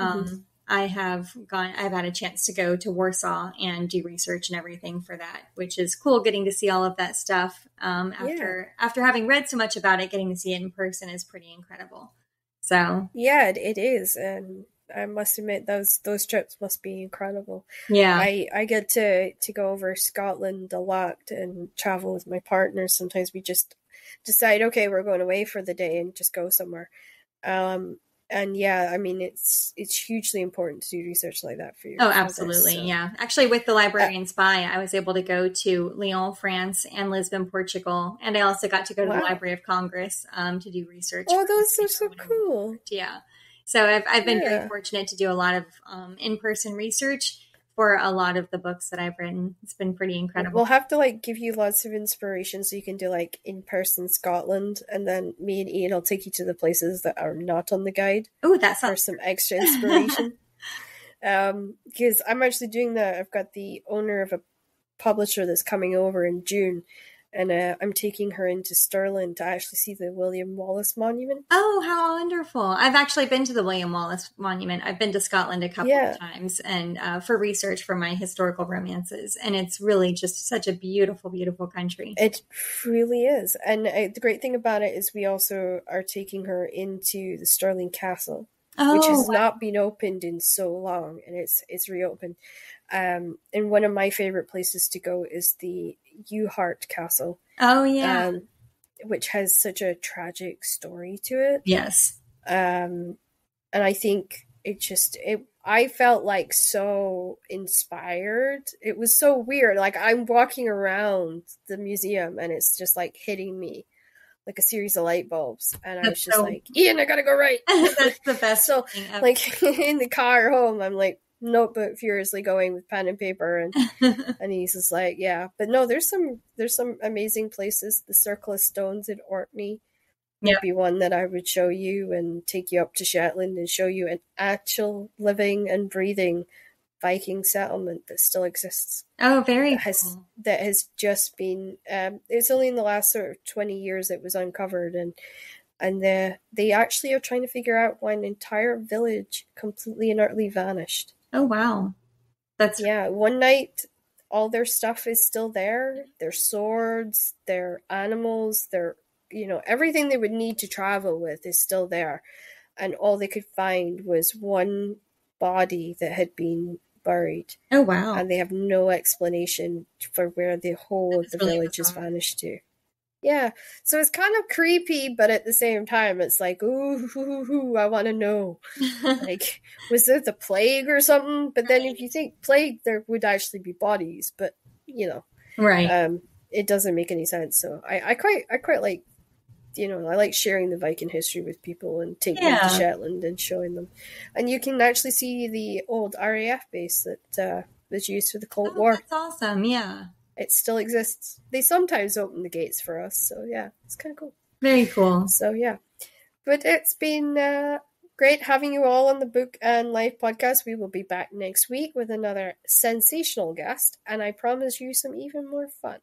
I've had a chance to go to Warsaw and do research and everything for that, which is cool. Getting to see all of that stuff after having read so much about it, getting to see it in person is pretty incredible. So yeah, it is. And I must admit those trips must be incredible. Yeah. I get to go over Scotland a lot and travel with my partner. Sometimes we just decide, okay, we're going away for the day and just go somewhere. And yeah, I mean, it's hugely important to do research like that for your Oh, for this, absolutely. so. Yeah. Actually, with the Librarian Spy, I was able to go to Lyon, France, and Lisbon, Portugal. And I also got to go to the Wow. Library of Congress to do research. Oh, those are so cool. Yeah. So I've been very fortunate to do a lot of in-person research for a lot of the books that I've written. It's been pretty incredible. We'll have to like give you lots of inspiration so you can do like in-person Scotland, and then me and Ian will take you to the places that are not on the guide. Oh, that sounds for some extra inspiration. Because I'm actually doing that. I've got the owner of a publisher that's coming over in June, and I'm taking her into Stirling to actually see the William Wallace Monument. Oh, how wonderful. I've actually been to the William Wallace Monument. I've been to Scotland a couple of times and for research for my historical romances. And it's really just such a beautiful, beautiful country. It really is. And the great thing about it is we also are taking her into the Stirling Castle, which has not been opened in so long, and it's reopened. And one of my favorite places to go is the Uhart Castle. Oh yeah, which has such a tragic story to it. Yes. And I think I felt like so inspired. It was so weird. Like I'm walking around the museum and it's just like hitting me like a series of light bulbs, and I was just like, Ian, I gotta go right. That's the best. So like in the car home, I'm like notebook furiously going with pen and paper, and and he's just like, yeah. But no, there's some amazing places. The Circle of Stones in Orkney would be one that I would show you, and take you up to Shetland and show you an actual living and breathing Viking settlement that still exists. Oh, very cool. That has just been it's only in the last sort of 20 years it was uncovered, and they actually are trying to figure out why an entire village completely and utterly vanished. Oh wow. That's one night all their stuff is still there, their swords, their animals, their everything they would need to travel with is still there, and all they could find was one body that had been buried. Oh wow. And they have no explanation for where the whole of the village has vanished to. Yeah, so it's kind of creepy, but at the same time it's like, ooh, I want to know. Like, was it the plague or something? But then if you think plague, there would actually be bodies, but right, it doesn't make any sense. So I quite like, I like sharing the Viking history with people and taking them to Shetland and showing them. And you can actually see the old RAF base that was used for the Cold War. That's awesome, yeah. It still exists. They sometimes open the gates for us, so yeah, it's kind of cool. Very cool. So yeah. But it's been great having you all on the Book and Life podcast. We will be back next week with another sensational guest, and I promise you some even more fun.